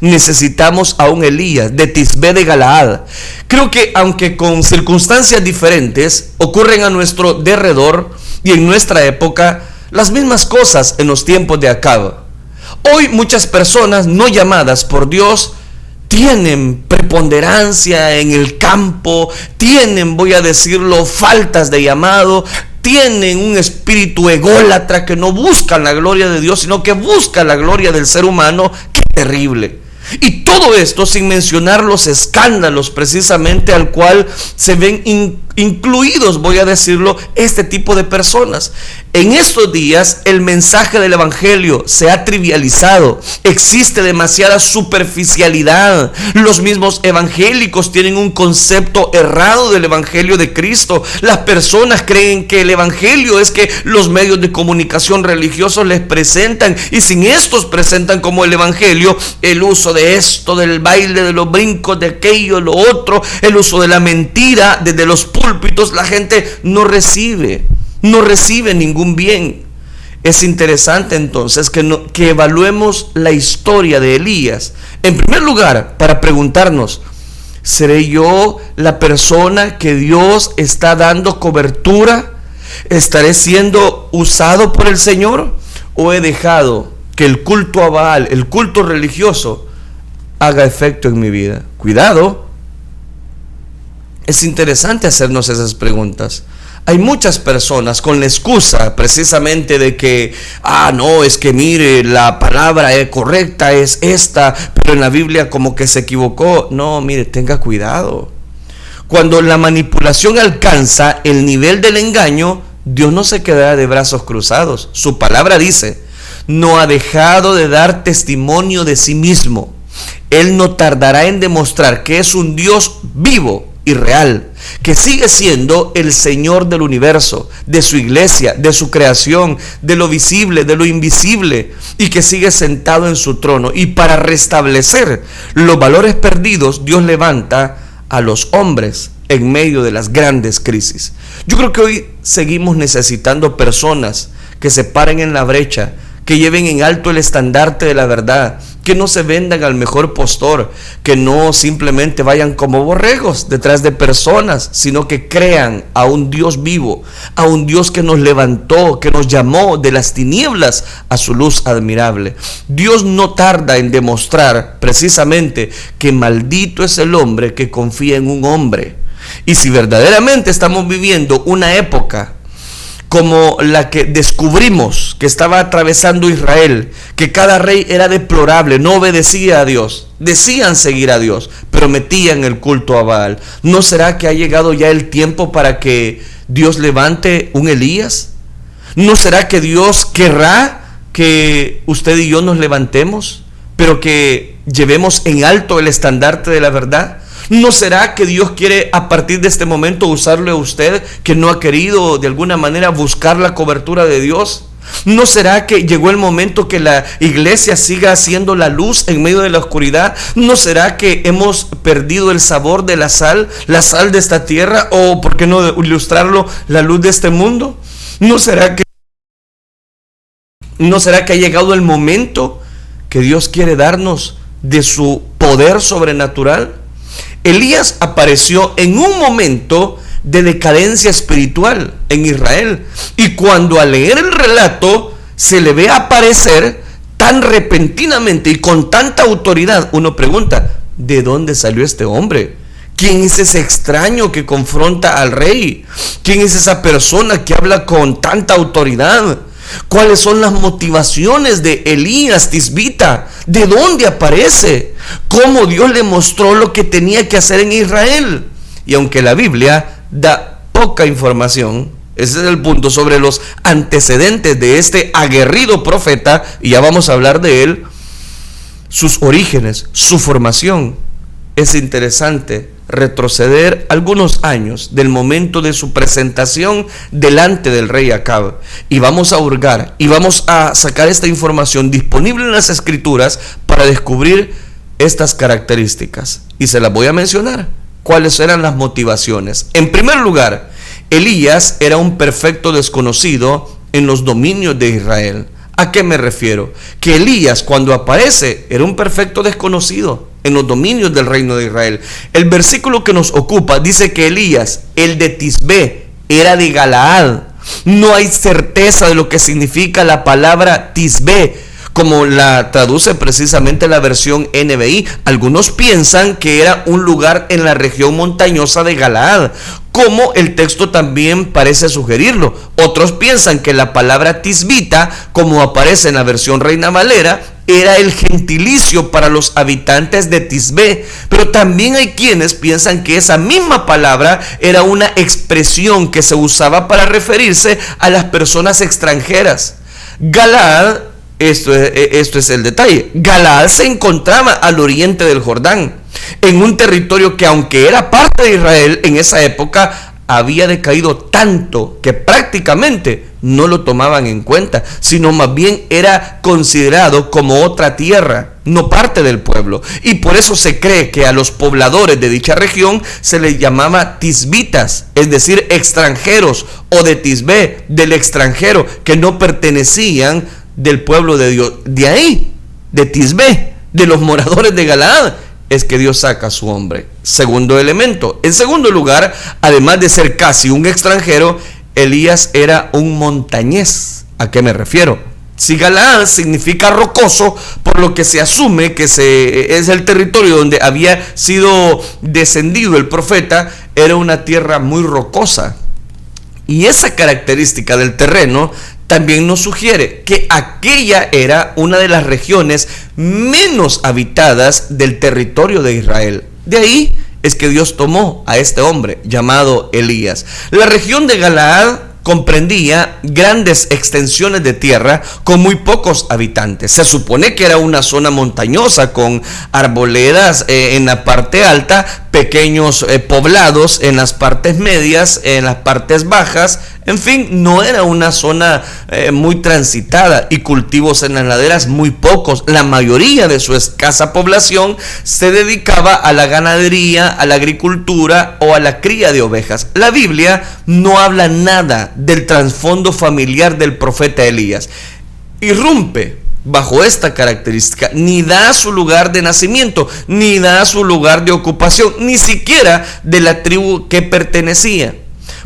Necesitamos a un Elías de Tisbé de Galaad. Creo que aunque con circunstancias diferentes ocurren a nuestro derredor y en nuestra época las mismas cosas en los tiempos de Acab. Hoy muchas personas no llamadas por Dios tienen preponderancia en el campo, tienen, voy a decirlo, faltas de llamado, tienen un espíritu ególatra que no busca la gloria de Dios, sino que busca la gloria del ser humano. ¡Qué terrible! Y todo esto sin mencionar los escándalos precisamente al cual se ven incluidos, voy a decirlo, este tipo de personas. En estos días el mensaje del evangelio se ha trivializado, existe demasiada superficialidad. Los mismos evangélicos tienen un concepto errado del evangelio de Cristo. Las personas creen que el evangelio es que los medios de comunicación religiosos les presentan, y sin estos presentan como el evangelio el uso de esto, del baile, de los brincos, de aquello, lo otro, el uso de la mentira desde los púlpitos. La gente no recibe ningún bien. Es interesante entonces que evaluemos la historia de Elías. En primer lugar, para preguntarnos: ¿seré yo la persona que Dios está dando cobertura? ¿Estaré siendo usado por el Señor? ¿O he dejado que el culto a Baal, el culto religioso, haga efecto en mi vida? Cuidado. Es interesante hacernos esas preguntas. Hay muchas personas con la excusa precisamente de que, no, es que mire, la palabra correcta es esta, pero en la Biblia como que se equivocó. No, mire, tenga cuidado. Cuando la manipulación alcanza el nivel del engaño, Dios no se quedará de brazos cruzados. Su palabra dice: no ha dejado de dar testimonio de sí mismo. Él no tardará en demostrar que es un Dios vivo y real, que sigue siendo el Señor del universo, de su iglesia, de su creación, de lo visible, de lo invisible, y que sigue sentado en su trono. Y para restablecer los valores perdidos, Dios levanta a los hombres en medio de las grandes crisis. Yo creo que hoy seguimos necesitando personas que se paren en la brecha, que lleven en alto el estandarte de la verdad, que no se vendan al mejor postor, que no simplemente vayan como borregos detrás de personas, sino que crean a un Dios vivo, a un Dios que nos levantó, que nos llamó de las tinieblas a su luz admirable. Dios no tarda en demostrar precisamente que maldito es el hombre que confía en un hombre. Y si verdaderamente estamos viviendo una época como la que descubrimos que estaba atravesando Israel, que cada rey era deplorable, no obedecía a Dios, decían seguir a Dios, pero metían el culto a Baal, ¿no será que ha llegado ya el tiempo para que Dios levante un Elías? ¿No será que Dios querrá que usted y yo nos levantemos, pero que llevemos en alto el estandarte de la verdad? ¿No será que Dios quiere a partir de este momento usarle a usted, que no ha querido de alguna manera buscar la cobertura de Dios? ¿No será que llegó el momento que la iglesia siga siendo la luz en medio de la oscuridad? ¿No será que hemos perdido el sabor de la sal de esta tierra, o por qué no ilustrarlo, la luz de este mundo? ¿No será que ha llegado el momento que Dios quiere darnos de su poder sobrenatural? Elías apareció en un momento de decadencia espiritual en Israel, y cuando al leer el relato se le ve aparecer tan repentinamente y con tanta autoridad, uno pregunta, ¿de dónde salió este hombre? ¿Quién es ese extraño que confronta al rey? ¿Quién es esa persona que habla con tanta autoridad? ¿Cuáles son las motivaciones de Elías Tisbita? ¿De dónde aparece? ¿Cómo Dios le mostró lo que tenía que hacer en Israel? Y aunque la Biblia da poca información, ese es el punto, sobre los antecedentes de este aguerrido profeta, y ya vamos a hablar de él, sus orígenes, su formación. Es interesante retroceder algunos años del momento de su presentación delante del rey Acab, y vamos a hurgar y vamos a sacar esta información disponible en las escrituras para descubrir estas características, y se las voy a mencionar. ¿Cuáles eran las motivaciones? En primer lugar, Elías era un perfecto desconocido en los dominios de Israel. ¿A qué me refiero? Que Elías, cuando aparece, era un perfecto desconocido en los dominios del reino de Israel. El versículo que nos ocupa dice que Elías, el de Tisbé, era de Galaad. No hay certeza de lo que significa la palabra Tisbé, como la traduce precisamente la versión NBI. Algunos piensan que era un lugar en la región montañosa de Galaad, como el texto también parece sugerirlo. Otros piensan que la palabra tisbita, como aparece en la versión Reina Valera, era el gentilicio para los habitantes de Tisbé. Pero también hay quienes piensan que esa misma palabra era una expresión que se usaba para referirse a las personas extranjeras. Galaad, esto es el detalle, Galaad se encontraba al oriente del Jordán, en un territorio que, aunque era parte de Israel en esa época, había decaído tanto que prácticamente no lo tomaban en cuenta, sino más bien era considerado como otra tierra, no parte del pueblo. Y por eso se cree que a los pobladores de dicha región se les llamaba tisbitas, es decir, extranjeros, o de Tisbé, del extranjero, que no pertenecían del pueblo de Dios. De ahí, de Tisbé, de los moradores de Galaad, es que Dios saca a su hombre. Segundo elemento. En segundo lugar, además de ser casi un extranjero, Elías era un montañés. ¿A qué me refiero? Si Galaad significa rocoso, por lo que se asume que es el territorio donde había sido descendido el profeta, era una tierra muy rocosa. Y esa característica del terreno también nos sugiere que aquella era una de las regiones menos habitadas del territorio de Israel. De ahí es que Dios tomó a este hombre llamado Elías. La región de Galaad comprendía grandes extensiones de tierra con muy pocos habitantes. Se supone que era una zona montañosa con arboledas en la parte alta, pequeños poblados en las partes medias, en las partes bajas. En fin, no era una zona muy transitada, y cultivos en las laderas muy pocos. La mayoría de su escasa población se dedicaba a la ganadería, a la agricultura o a la cría de ovejas. La Biblia no habla nada del trasfondo familiar del profeta Elías. irrumpe bajo esta característica, ni da su lugar de nacimiento, ni da su lugar de ocupación, ni siquiera de la tribu que pertenecía.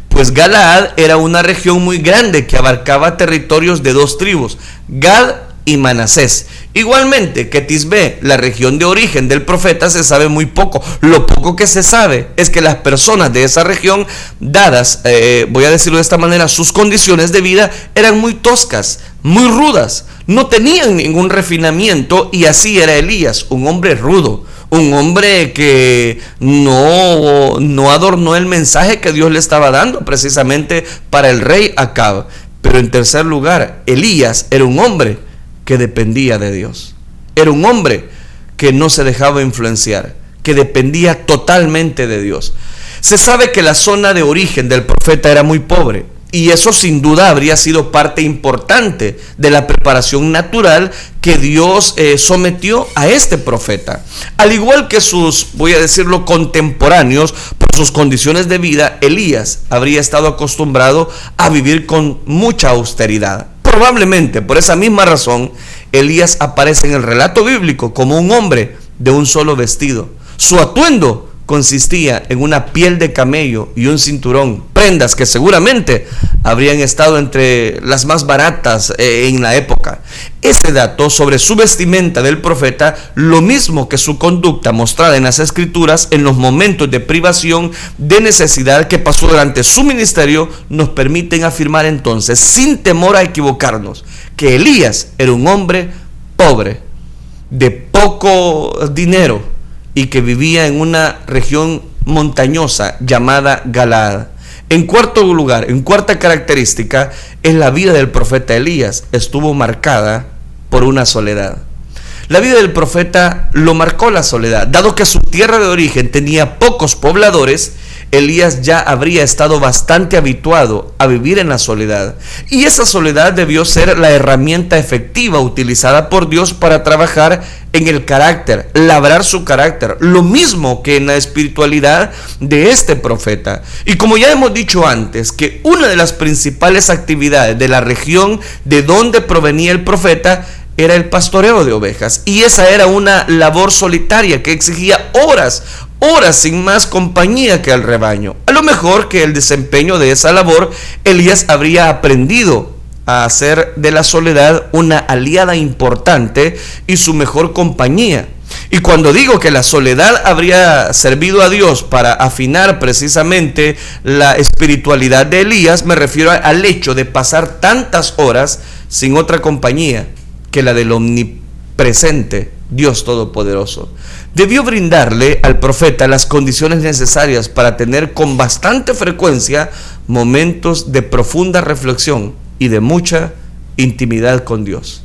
Pues Galaad era una región muy grande que abarcaba territorios de 2 tribus, Gad y Manasés. Igualmente que Tisbé, la región de origen del profeta, se sabe muy poco. Lo poco que se sabe es que las personas de esa región, dadas, voy a decirlo de esta manera, sus condiciones de vida eran muy toscas, muy rudas, no tenían ningún refinamiento, y así era Elías, un hombre rudo, un hombre que no adornó el mensaje que Dios le estaba dando precisamente para el rey Acab. Pero en tercer lugar, Elías era un hombre que dependía de Dios. Era un hombre que no se dejaba influenciar, que dependía totalmente de Dios. Se sabe que la zona de origen del profeta era muy pobre, y eso sin duda habría sido parte importante de la preparación natural que Dios sometió a este profeta. Al igual que sus, voy a decirlo, contemporáneos, por sus condiciones de vida, Elías habría estado acostumbrado a vivir con mucha austeridad. Probablemente por esa misma razón, Elías aparece en el relato bíblico como un hombre de un solo vestido. Su atuendo consistía en una piel de camello y un cinturón, prendas que seguramente habrían estado entre las más baratas en la época. Ese dato sobre su vestimenta del profeta, lo mismo que su conducta mostrada en las escrituras en los momentos de privación, de necesidad que pasó durante su ministerio, nos permiten afirmar entonces, sin temor a equivocarnos, que Elías era un hombre pobre, de poco dinero, y que vivía en una región montañosa llamada Galaad. En cuarto lugar, en cuarta característica, es la vida del profeta Elías estuvo marcada por una soledad. La vida del profeta lo marcó la soledad. Dado que su tierra de origen tenía pocos pobladores, Elías ya habría estado bastante habituado a vivir en la soledad. Y esa soledad debió ser la herramienta efectiva utilizada por Dios para trabajar en el carácter, labrar su carácter, lo mismo que en la espiritualidad de este profeta. Y como ya hemos dicho antes, que una de las principales actividades de la región de donde provenía el profeta era el pastoreo de ovejas, y esa era una labor solitaria que exigía horas sin más compañía que al rebaño. A lo mejor que el desempeño de esa labor, Elías habría aprendido a hacer de la soledad una aliada importante y su mejor compañía. Y cuando digo que la soledad habría servido a Dios para afinar precisamente la espiritualidad de Elías, me refiero al hecho de pasar tantas horas sin otra compañía que la del omnipresente Dios Todopoderoso. Debió brindarle al profeta las condiciones necesarias para tener con bastante frecuencia momentos de profunda reflexión y de mucha intimidad con Dios.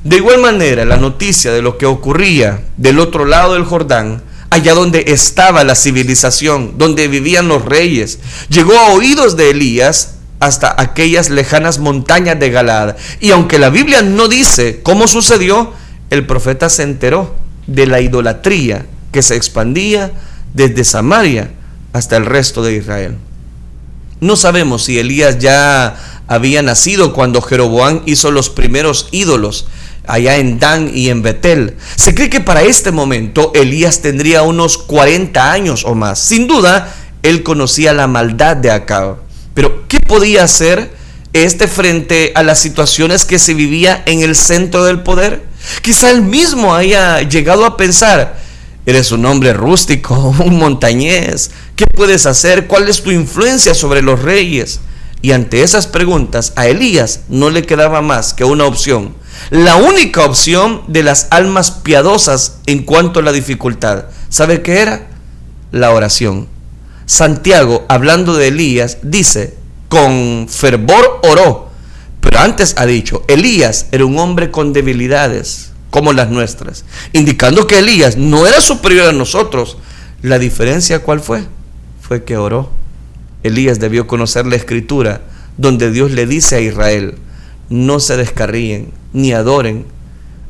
De igual manera, la noticia de lo que ocurría del otro lado del Jordán, allá donde estaba la civilización, donde vivían los reyes, llegó a oídos de Elías hasta aquellas lejanas montañas de Galaad. Y aunque la Biblia no dice cómo sucedió, el profeta se enteró de la idolatría que se expandía desde Samaria hasta el resto de Israel. No sabemos si Elías ya había nacido cuando Jeroboam hizo los primeros ídolos allá en Dan y en Betel. Se cree que para este momento Elías tendría unos 40 años o más. Sin duda, él conocía la maldad de Acab. Pero, ¿qué podía hacer frente a las situaciones que se vivía en el centro del poder? Quizá él mismo haya llegado a pensar: eres un hombre rústico, un montañés, ¿qué puedes hacer? ¿Cuál es tu influencia sobre los reyes? Y ante esas preguntas, a Elías no le quedaba más que una opción, la única opción de las almas piadosas en cuanto a la dificultad. ¿Sabe qué era? La oración. Santiago, hablando de Elías, dice: con fervor oró. Pero antes ha dicho, Elías era un hombre con debilidades como las nuestras, indicando que Elías no era superior a nosotros. La diferencia, ¿cuál fue? Fue que oró. Elías debió conocer la escritura, donde Dios le dice a Israel: no se descarríen, ni adoren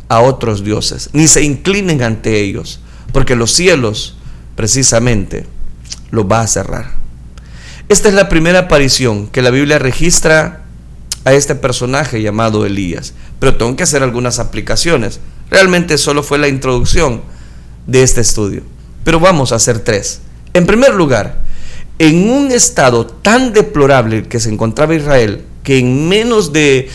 a otros dioses, ni se inclinen ante ellos, porque los cielos precisamente los va a cerrar. Esta es la primera aparición que la Biblia registra a este personaje llamado Elías. pero tengo que hacer algunas aplicaciones. Realmente solo fue la introducción de este estudio, pero vamos a hacer 3. En primer lugar, en un estado tan deplorable que se encontraba Israel, que en medio de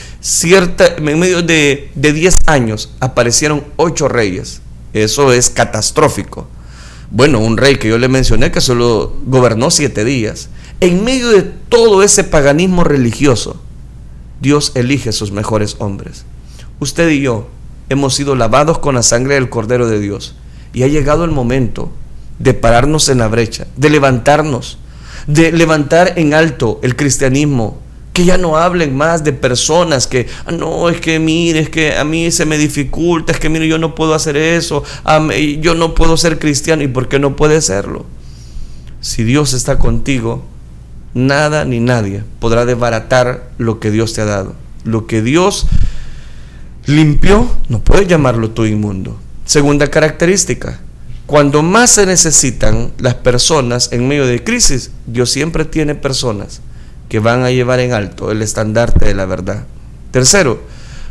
10 años aparecieron 8 reyes. Eso es catastrófico. Bueno, un rey que yo le mencioné que solo gobernó 7 días. En medio de todo ese paganismo religioso, Dios elige sus mejores hombres. Usted y yo hemos sido lavados con la sangre del Cordero de Dios, y ha llegado el momento de pararnos en la brecha, de levantarnos, de levantar en alto el cristianismo, que ya no hablen más de personas que, no, es que mire, es que a mí se me dificulta, es que mire, yo no puedo hacer eso, yo no puedo ser cristiano. ¿Y por qué no puede serlo? Si Dios está contigo, nada ni nadie podrá desbaratar lo que Dios te ha dado. Lo que Dios limpió, no puedes llamarlo tú inmundo. Segunda característica: cuando más se necesitan las personas en medio de crisis, Dios siempre tiene personas que van a llevar en alto el estandarte de la verdad. Tercero,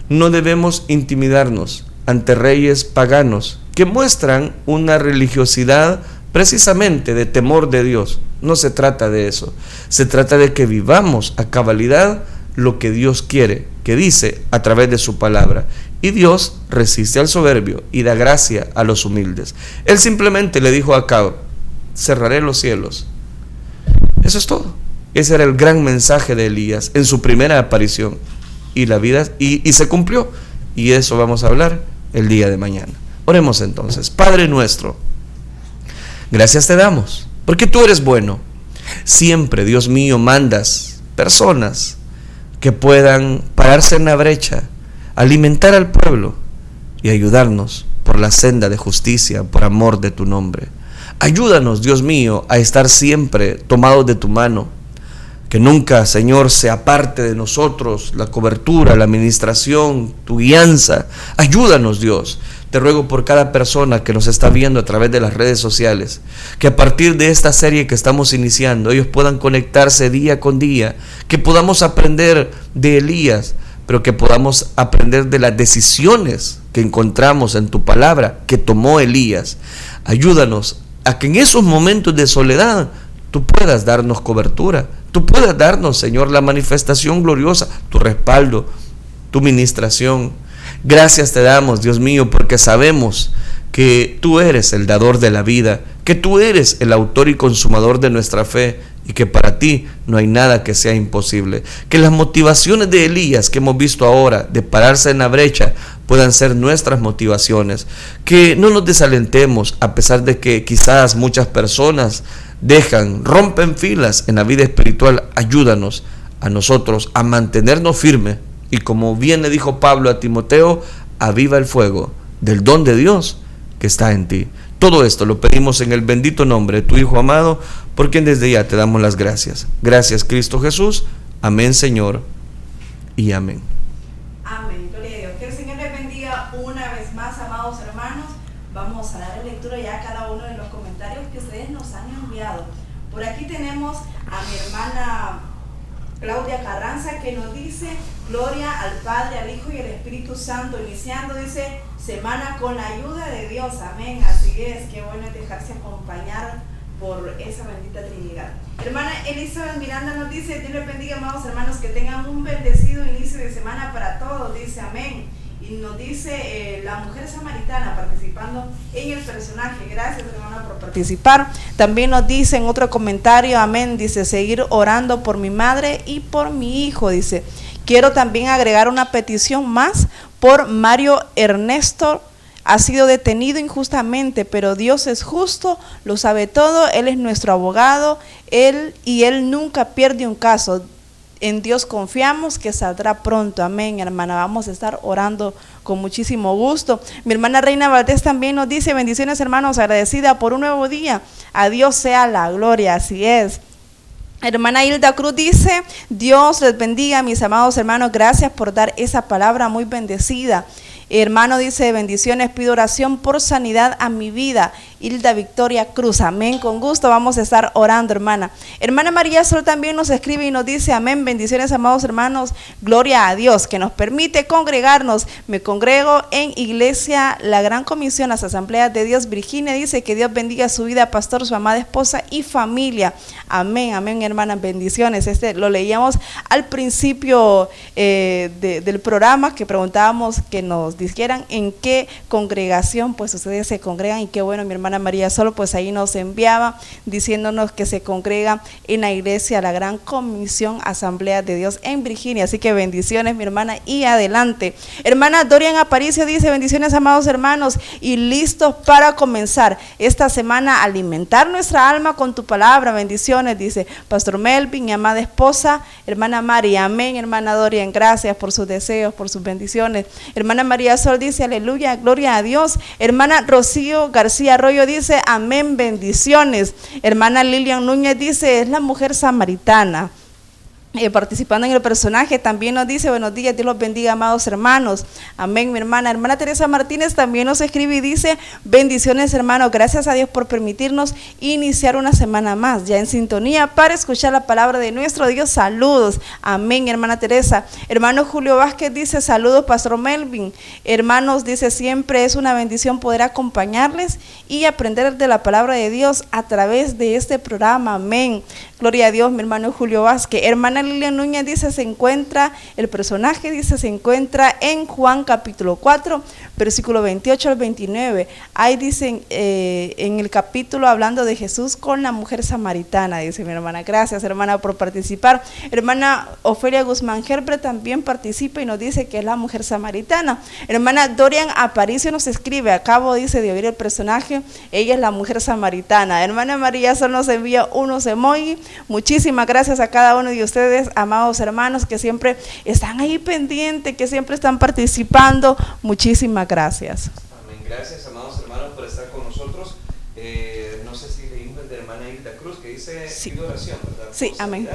no debemos intimidarnos ante reyes paganos que muestran una religiosidad precisamente de temor de Dios. No se trata de eso, se trata de que vivamos a cabalidad lo que Dios quiere, que dice a través de su palabra. Y Dios resiste al soberbio y da gracia a los humildes. Él simplemente le dijo a Acab: cerraré los cielos. Eso es todo. Ese era el gran mensaje de Elías en su primera aparición. Y la vida y se cumplió. Y de eso vamos a hablar el día de mañana. Oremos entonces. Padre nuestro, gracias te damos, porque tú eres bueno. Siempre, Dios mío, mandas personas que puedan pararse en la brecha, alimentar al pueblo y ayudarnos por la senda de justicia, por amor de tu nombre. Ayúdanos, Dios mío, a estar siempre tomados de tu mano. Que nunca, Señor, se aparte de nosotros la cobertura, la administración, tu guianza. Ayúdanos, Dios. Te ruego por cada persona que nos está viendo a través de las redes sociales, que a partir de esta serie que estamos iniciando, ellos puedan conectarse día con día, que podamos aprender de Elías, pero que podamos aprender de las decisiones que encontramos en tu palabra que tomó Elías. Ayúdanos a que en esos momentos de soledad tú puedas darnos cobertura, tú puedas darnos, Señor, la manifestación gloriosa, tu respaldo, tu ministración. Gracias te damos, Dios mío, porque sabemos que tú eres el dador de la vida, que tú eres el autor y consumador de nuestra fe, y que para ti no hay nada que sea imposible. Que las motivaciones de Elías que hemos visto ahora, de pararse en la brecha, puedan ser nuestras motivaciones. Que no nos desalentemos a pesar de que quizás muchas personas rompen filas en la vida espiritual. Ayúdanos a nosotros a mantenernos firmes, y como bien le dijo Pablo a Timoteo, aviva el fuego del don de Dios que está en ti. Todo esto lo pedimos en el bendito nombre de tu Hijo amado, por quien desde ya te damos las gracias. Gracias, Cristo Jesús. Amén, Señor, y amén. Amén, gloria a Dios. Que el Señor les bendiga una vez más, amados hermanos. Vamos a dar lectura ya a cada uno de los comentarios que ustedes nos han enviado. Por aquí tenemos a mi hermana Claudia Carranza, que nos dice: gloria al Padre, al Hijo y al Espíritu Santo. Iniciando, dice, semana con la ayuda de Dios. Amén. Así es, qué bueno es dejarse acompañar por esa bendita Trinidad. Hermana Elizabeth Miranda nos dice: Dios les bendiga, amados hermanos, que tengan un bendecido inicio de semana para todos. Dice amén. Y nos dice la mujer samaritana participando en el personaje. Gracias, hermana, por participar. También nos dice en otro comentario, amén, dice: seguir orando por mi madre y por mi hijo. Dice: quiero también agregar una petición más por Mario Ernesto. Ha sido detenido injustamente, pero Dios es justo, lo sabe todo, Él es nuestro abogado, Él nunca pierde un caso. En Dios confiamos que saldrá pronto. Amén, hermana. Vamos a estar orando con muchísimo gusto. Mi hermana Reina Valdés también nos dice: bendiciones, hermanos, agradecida por un nuevo día. A Dios sea la gloria. Así es. Hermana Hilda Cruz dice: Dios les bendiga, mis amados hermanos, gracias por dar esa palabra muy bendecida. Hermano, dice: bendiciones, pido oración por sanidad a mi vida Hilda Victoria Cruz. Amén, con gusto vamos a estar orando, hermana. Hermana María Sol también nos escribe y nos dice, amén, bendiciones, amados hermanos, gloria a Dios, que nos permite congregarnos. Me congrego en Iglesia La Gran Comisión, las Asambleas de Dios, Virginia. Dice que Dios bendiga su vida, pastor, su amada esposa y familia. Amén, amén, hermanas, bendiciones. Lo leíamos al principio del programa, que preguntábamos que nos dijeran en qué congregación pues ustedes se congregan, y qué bueno, mi hermana María Sol pues ahí nos enviaba diciéndonos que se congrega en la Iglesia La Gran Comisión Asamblea de Dios en Virginia. Así que bendiciones, mi hermana, y adelante. Hermana Dorian Aparicio dice, bendiciones, amados hermanos, y listos para comenzar esta semana a alimentar nuestra alma con tu palabra. Bendiciones, dice Pastor Melvin, mi amada esposa, hermana María. Amén, hermana Dorian, gracias por sus deseos, por sus bendiciones. Hermana María Sol dice, aleluya, gloria a Dios. Hermana Rocío García Arroyo dice, amén, bendiciones. Hermana Lilian Núñez dice, es la mujer samaritana. Participando en el personaje, también nos dice, buenos días, Dios los bendiga, amados hermanos. Amén, mi hermana. Hermana Teresa Martínez también nos escribe y dice, bendiciones, hermanos, gracias a Dios por permitirnos iniciar una semana más, ya en sintonía para escuchar la palabra de nuestro Dios. Saludos. Amén, hermana Teresa. Hermano Julio Vázquez dice, saludos, Pastor Melvin. Hermanos, dice, siempre es una bendición poder acompañarles y aprender de la palabra de Dios a través de este programa. Amén. Gloria a Dios, mi hermano Julio Vázquez. Hermana Lilian Núñez dice, el personaje dice, se encuentra en Juan capítulo 4, versículo 28 al 29. Ahí dicen, en el capítulo hablando de Jesús con la mujer samaritana, dice mi hermana. Gracias, hermana, por participar. Hermana Ofelia Guzmán Gerbre también participa y nos dice que es la mujer samaritana. Hermana Dorian Aparicio nos escribe, acabo, dice, de oír el personaje, ella es la mujer samaritana. Hermana María Sol nos envía unos emojis. Muchísimas gracias a cada uno de ustedes, amados hermanos, que siempre están ahí pendientes, que siempre están participando. Muchísimas gracias. Amén. Gracias, amados hermanos, por estar con nosotros. No sé si leímos el de hermana Hilda Cruz, que dice, sí, pido oración, ¿verdad? Sí, amén.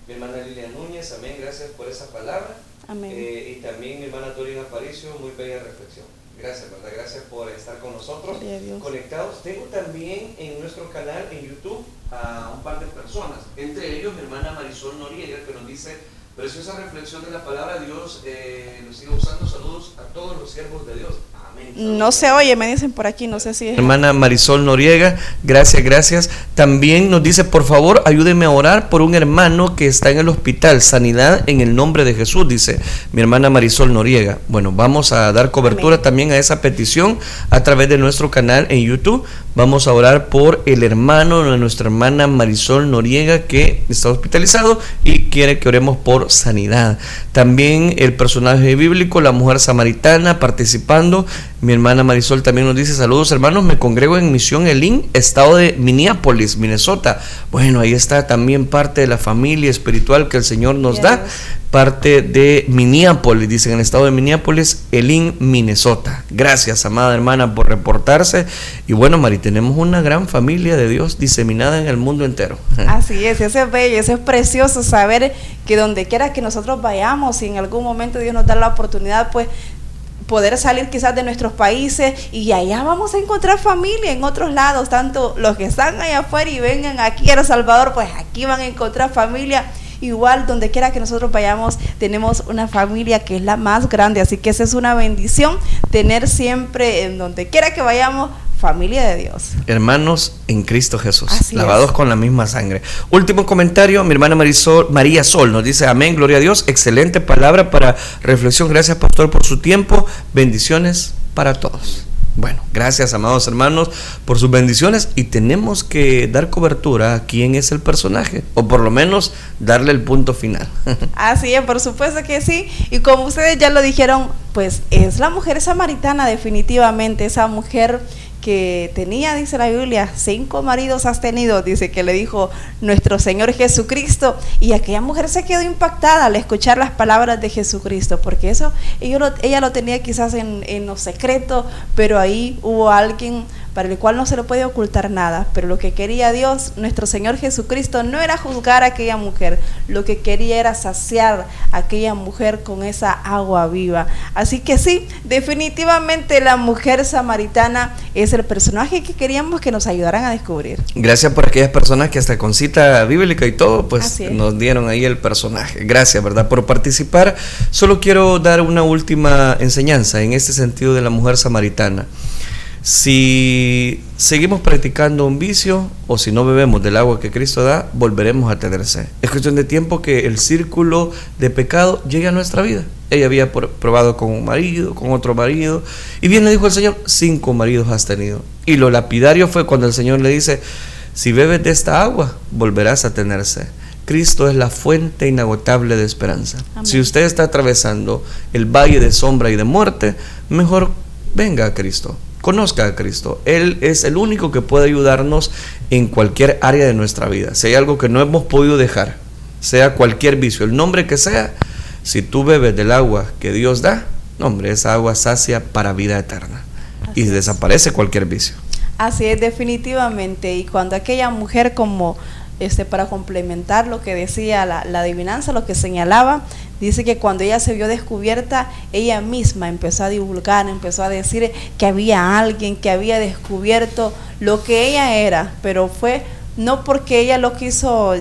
Mi hermana Lilian Núñez, amén, gracias por esa palabra. Amén. Y también mi hermana Dorian Aparicio, muy bella reflexión. Gracias, ¿verdad? Gracias por estar con nosotros conectados. Tengo también en nuestro canal en YouTube a un par de personas, entre ellos mi hermana Marisol Noriega, que nos dice, preciosa reflexión de la palabra. Dios lo sigue usando. Saludos a todos los siervos de Dios. Amén. No se oye, me dicen por aquí, no sé si es. Hermana Marisol Noriega, gracias. También nos dice, por favor, ayúdenme a orar por un hermano que está en el hospital. Sanidad en el nombre de Jesús, dice mi hermana Marisol Noriega. Bueno, vamos a dar cobertura también a esa petición a través de nuestro canal en YouTube. Vamos a orar por el hermano de nuestra hermana Marisol Noriega, que está hospitalizado y quiere que oremos por sanidad. También el personaje bíblico, la mujer samaritana, participando. Mi hermana Marisol también nos dice, saludos hermanos, me congrego en Misión Elim, estado de Minneapolis, Minnesota. Bueno, ahí está también parte de la familia espiritual que el Señor nos da, parte de Minneapolis, dicen en el estado de Minneapolis, Elim, Minnesota. Gracias, amada hermana, por reportarse. Y bueno, Mari, tenemos una gran familia de Dios diseminada en el mundo entero. Así es, eso es bello, eso es precioso, saber que donde quiera que nosotros vayamos, si en algún momento Dios nos da la oportunidad, pues poder salir quizás de nuestros países, y allá vamos a encontrar familia en otros lados, tanto los que están allá afuera y vengan aquí a El Salvador, pues aquí van a encontrar familia. Igual, donde quiera que nosotros vayamos, tenemos una familia que es la más grande, así que esa es una bendición, tener siempre, en donde quiera que vayamos, familia de Dios. Hermanos en Cristo Jesús, así lavados es, con la misma sangre. Último comentario, mi hermana María Sol nos dice, amén, gloria a Dios, excelente palabra para reflexión, gracias pastor por su tiempo, bendiciones para todos. Bueno, gracias amados hermanos por sus bendiciones, y tenemos que dar cobertura a quién es el personaje, o por lo menos darle el punto final. Así es, por supuesto que sí, y como ustedes ya lo dijeron, pues es la mujer samaritana, definitivamente, esa mujer que tenía, dice la Biblia, 5 maridos has tenido, dice que le dijo nuestro Señor Jesucristo, y aquella mujer se quedó impactada al escuchar las palabras de Jesucristo, porque eso ella lo tenía quizás en lo secreto, pero ahí hubo alguien para el cual no se le puede ocultar nada, pero lo que quería Dios, nuestro Señor Jesucristo, no era juzgar a aquella mujer, lo que quería era saciar a aquella mujer con esa agua viva. Así que sí, definitivamente la mujer samaritana es el personaje que queríamos que nos ayudaran a descubrir. Gracias por aquellas personas que hasta con cita bíblica y todo, pues nos dieron ahí el personaje. Gracias, ¿verdad?, por participar. Solo quiero dar una última enseñanza en este sentido de la mujer samaritana. Si seguimos practicando un vicio o si no bebemos del agua que Cristo da, volveremos a tener sed. Es cuestión de tiempo que el círculo de pecado llegue a nuestra vida. Ella había probado con un marido, con otro marido, y bien le dijo el Señor, 5 maridos has tenido. Y lo lapidario fue cuando el Señor le dice, si bebes de esta agua, volverás a tener sed. Cristo es la fuente inagotable de esperanza. Amén. Si usted está atravesando el valle de sombra y de muerte, mejor venga a Cristo. Conozca a Cristo. Él es el único que puede ayudarnos en cualquier área de nuestra vida. Si hay algo que no hemos podido dejar, sea cualquier vicio, el nombre que sea, si tú bebes del agua que Dios da, hombre, esa agua sacia para vida eterna. Y desaparece cualquier vicio. Así es, definitivamente. Y cuando aquella mujer, como para complementar lo que decía la adivinanza, lo que señalaba, dice que cuando ella se vio descubierta, ella misma empezó a divulgar, empezó a decir que había alguien que había descubierto lo que ella era, pero fue no porque ella lo quiso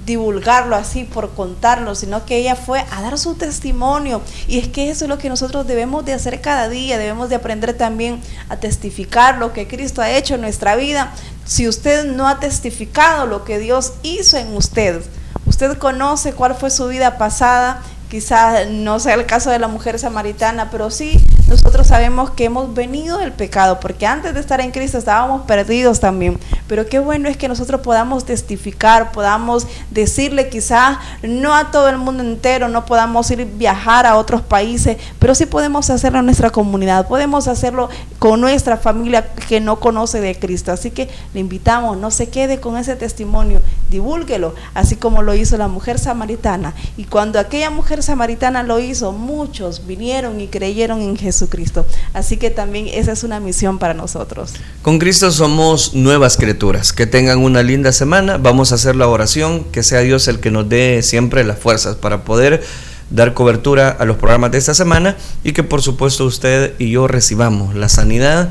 divulgarlo así por contarlo, sino que ella fue a dar su testimonio. Y es que eso es lo que nosotros debemos de hacer cada día. Debemos de aprender también a testificar lo que Cristo ha hecho en nuestra vida. Si usted no ha testificado lo que Dios hizo en usted, usted conoce cuál fue su vida pasada. Quizás no sea el caso de la mujer samaritana, pero sí nosotros sabemos que hemos venido del pecado, porque antes de estar en Cristo estábamos perdidos también. Pero qué bueno es que nosotros podamos testificar, podamos decirle, quizás no a todo el mundo entero, no podamos ir viajar a otros países, pero sí podemos hacerlo en nuestra comunidad, podemos hacerlo con nuestra familia que no conoce de Cristo. Así que le invitamos, no se quede con ese testimonio, divúlguelo, así como lo hizo la mujer samaritana. Y cuando aquella mujer samaritana lo hizo, muchos vinieron y creyeron en Jesucristo. Así que también esa es una misión para nosotros. Con Cristo somos nuevas criaturas. Que tengan una linda semana. Vamos a hacer la oración, que sea Dios el que nos dé siempre las fuerzas para poder dar cobertura a los programas de esta semana, y que por supuesto usted y yo recibamos la sanidad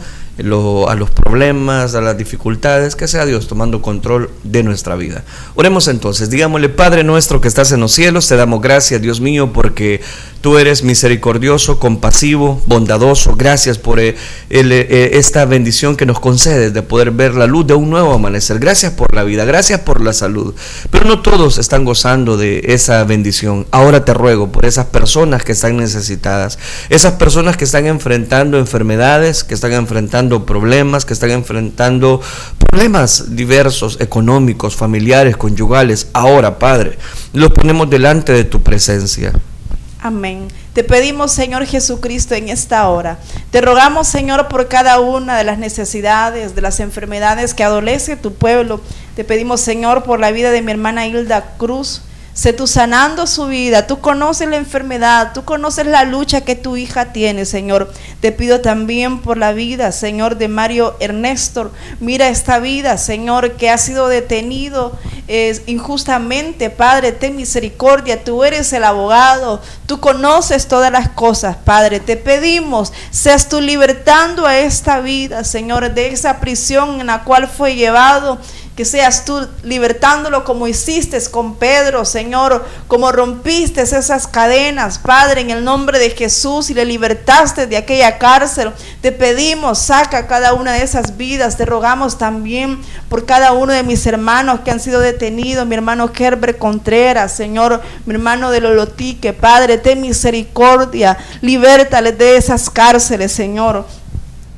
a los problemas, a las dificultades, que sea Dios tomando control de nuestra vida. Oremos entonces, digámosle: Padre nuestro que estás en los cielos, te damos gracias, Dios mío, porque tú eres misericordioso, compasivo, bondadoso. Gracias por esta bendición que nos concedes de poder ver la luz de un nuevo amanecer. Gracias por la vida, gracias por la salud. Pero no todos están gozando de esa bendición. Ahora te ruego por esas personas que están necesitadas, esas personas que están enfrentando enfermedades, que están enfrentando problemas, que están enfrentando problemas diversos, económicos, familiares, conyugales. Ahora, Padre, los ponemos delante de tu presencia. Amén. Te pedimos, Señor Jesucristo, en esta hora. Te rogamos, Señor, por cada una de las necesidades, de las enfermedades que adolece tu pueblo. Te pedimos, Señor, por la vida de mi hermana Hilda Cruz. Sé tú sanando su vida. Tú conoces la enfermedad, tú conoces la lucha que tu hija tiene, Señor. Te pido también por la vida, Señor, de Mario Ernesto. Mira esta vida, Señor, que ha sido detenido injustamente. Padre, ten misericordia. Tú eres el abogado, tú conoces todas las cosas, Padre. Te pedimos, seas tú libertando a esta vida, Señor, de esa prisión en la cual fue llevado. Que seas tú libertándolo como hiciste con Pedro, Señor, como rompiste esas cadenas, Padre, en el nombre de Jesús, y le libertaste de aquella cárcel. Te pedimos, saca cada una de esas vidas. Te rogamos también por cada uno de mis hermanos que han sido detenidos, mi hermano Herbert Contreras, Señor, mi hermano de Lolotique, Padre, ten misericordia, libértales de esas cárceles, Señor.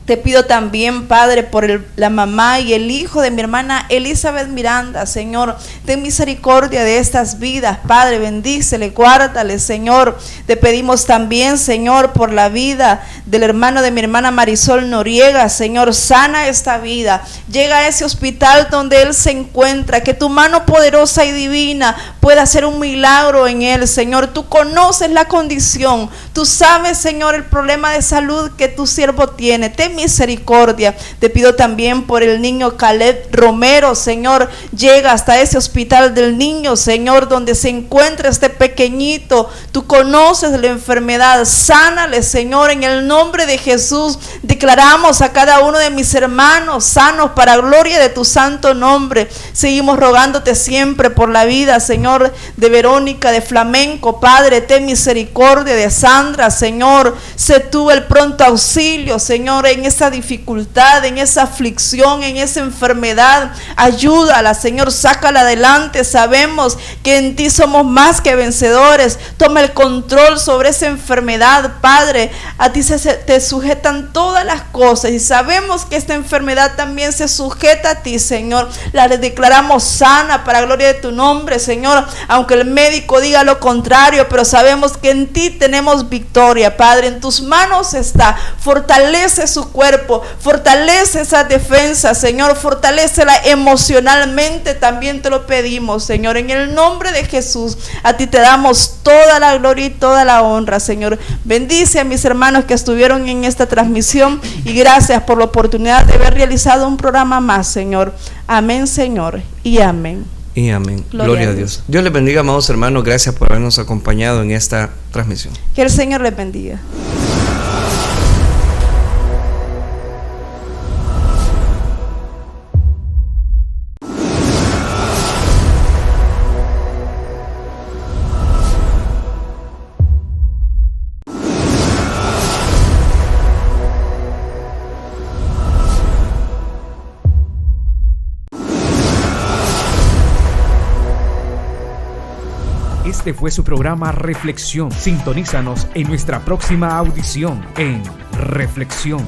Te pido también, Padre, por la mamá y el hijo de mi hermana Elizabeth Miranda, Señor. Ten misericordia de estas vidas, Padre, bendícele, guárdale, Señor. Te pedimos también, Señor, por la vida del hermano de mi hermana Marisol Noriega, Señor, sana esta vida. Llega a ese hospital donde él se encuentra, que tu mano poderosa y divina pueda hacer un milagro en él, Señor. Tú conoces la condición, tú sabes, Señor, el problema de salud que tu siervo tiene. Ten ten misericordia. Te pido también por el niño Caleb Romero, Señor, llega hasta ese hospital del niño, Señor, donde se encuentra este pequeñito. Tú conoces la enfermedad, sánale, Señor, en el nombre de Jesús. Declaramos a cada uno de mis hermanos sanos para gloria de tu santo nombre. Seguimos rogándote siempre por la vida, Señor, de Verónica, de Flamenco. Padre, ten misericordia de Sandra, Señor. Sé tú el pronto auxilio, Señor, en esa dificultad, en esa aflicción, en esa enfermedad. Ayúdala, Señor, sácala adelante. Sabemos que en ti somos más que vencedores. Toma el control sobre esa enfermedad, Padre. A ti te sujetan todas las cosas y sabemos que esta enfermedad también se sujeta a ti, Señor. La declaramos sana para gloria de tu nombre, Señor, aunque el médico diga lo contrario, pero sabemos que en ti tenemos victoria, Padre. En tus manos está. Fortalece su cuerpo, fortalece esa defensa, Señor, fortalécela emocionalmente, también te lo pedimos, Señor, en el nombre de Jesús. A ti te damos toda la gloria y toda la honra, Señor. Bendice a mis hermanos que estuvieron en esta transmisión y gracias por la oportunidad de haber realizado un programa más, Señor. Amén, Señor, y amén. Y amén. Gloria a Dios. Dios les bendiga, amados hermanos. Gracias por habernos acompañado en esta transmisión. Que el Señor les bendiga. Este fue su programa Reflexión. Sintonízanos en nuestra próxima audición en Reflexión.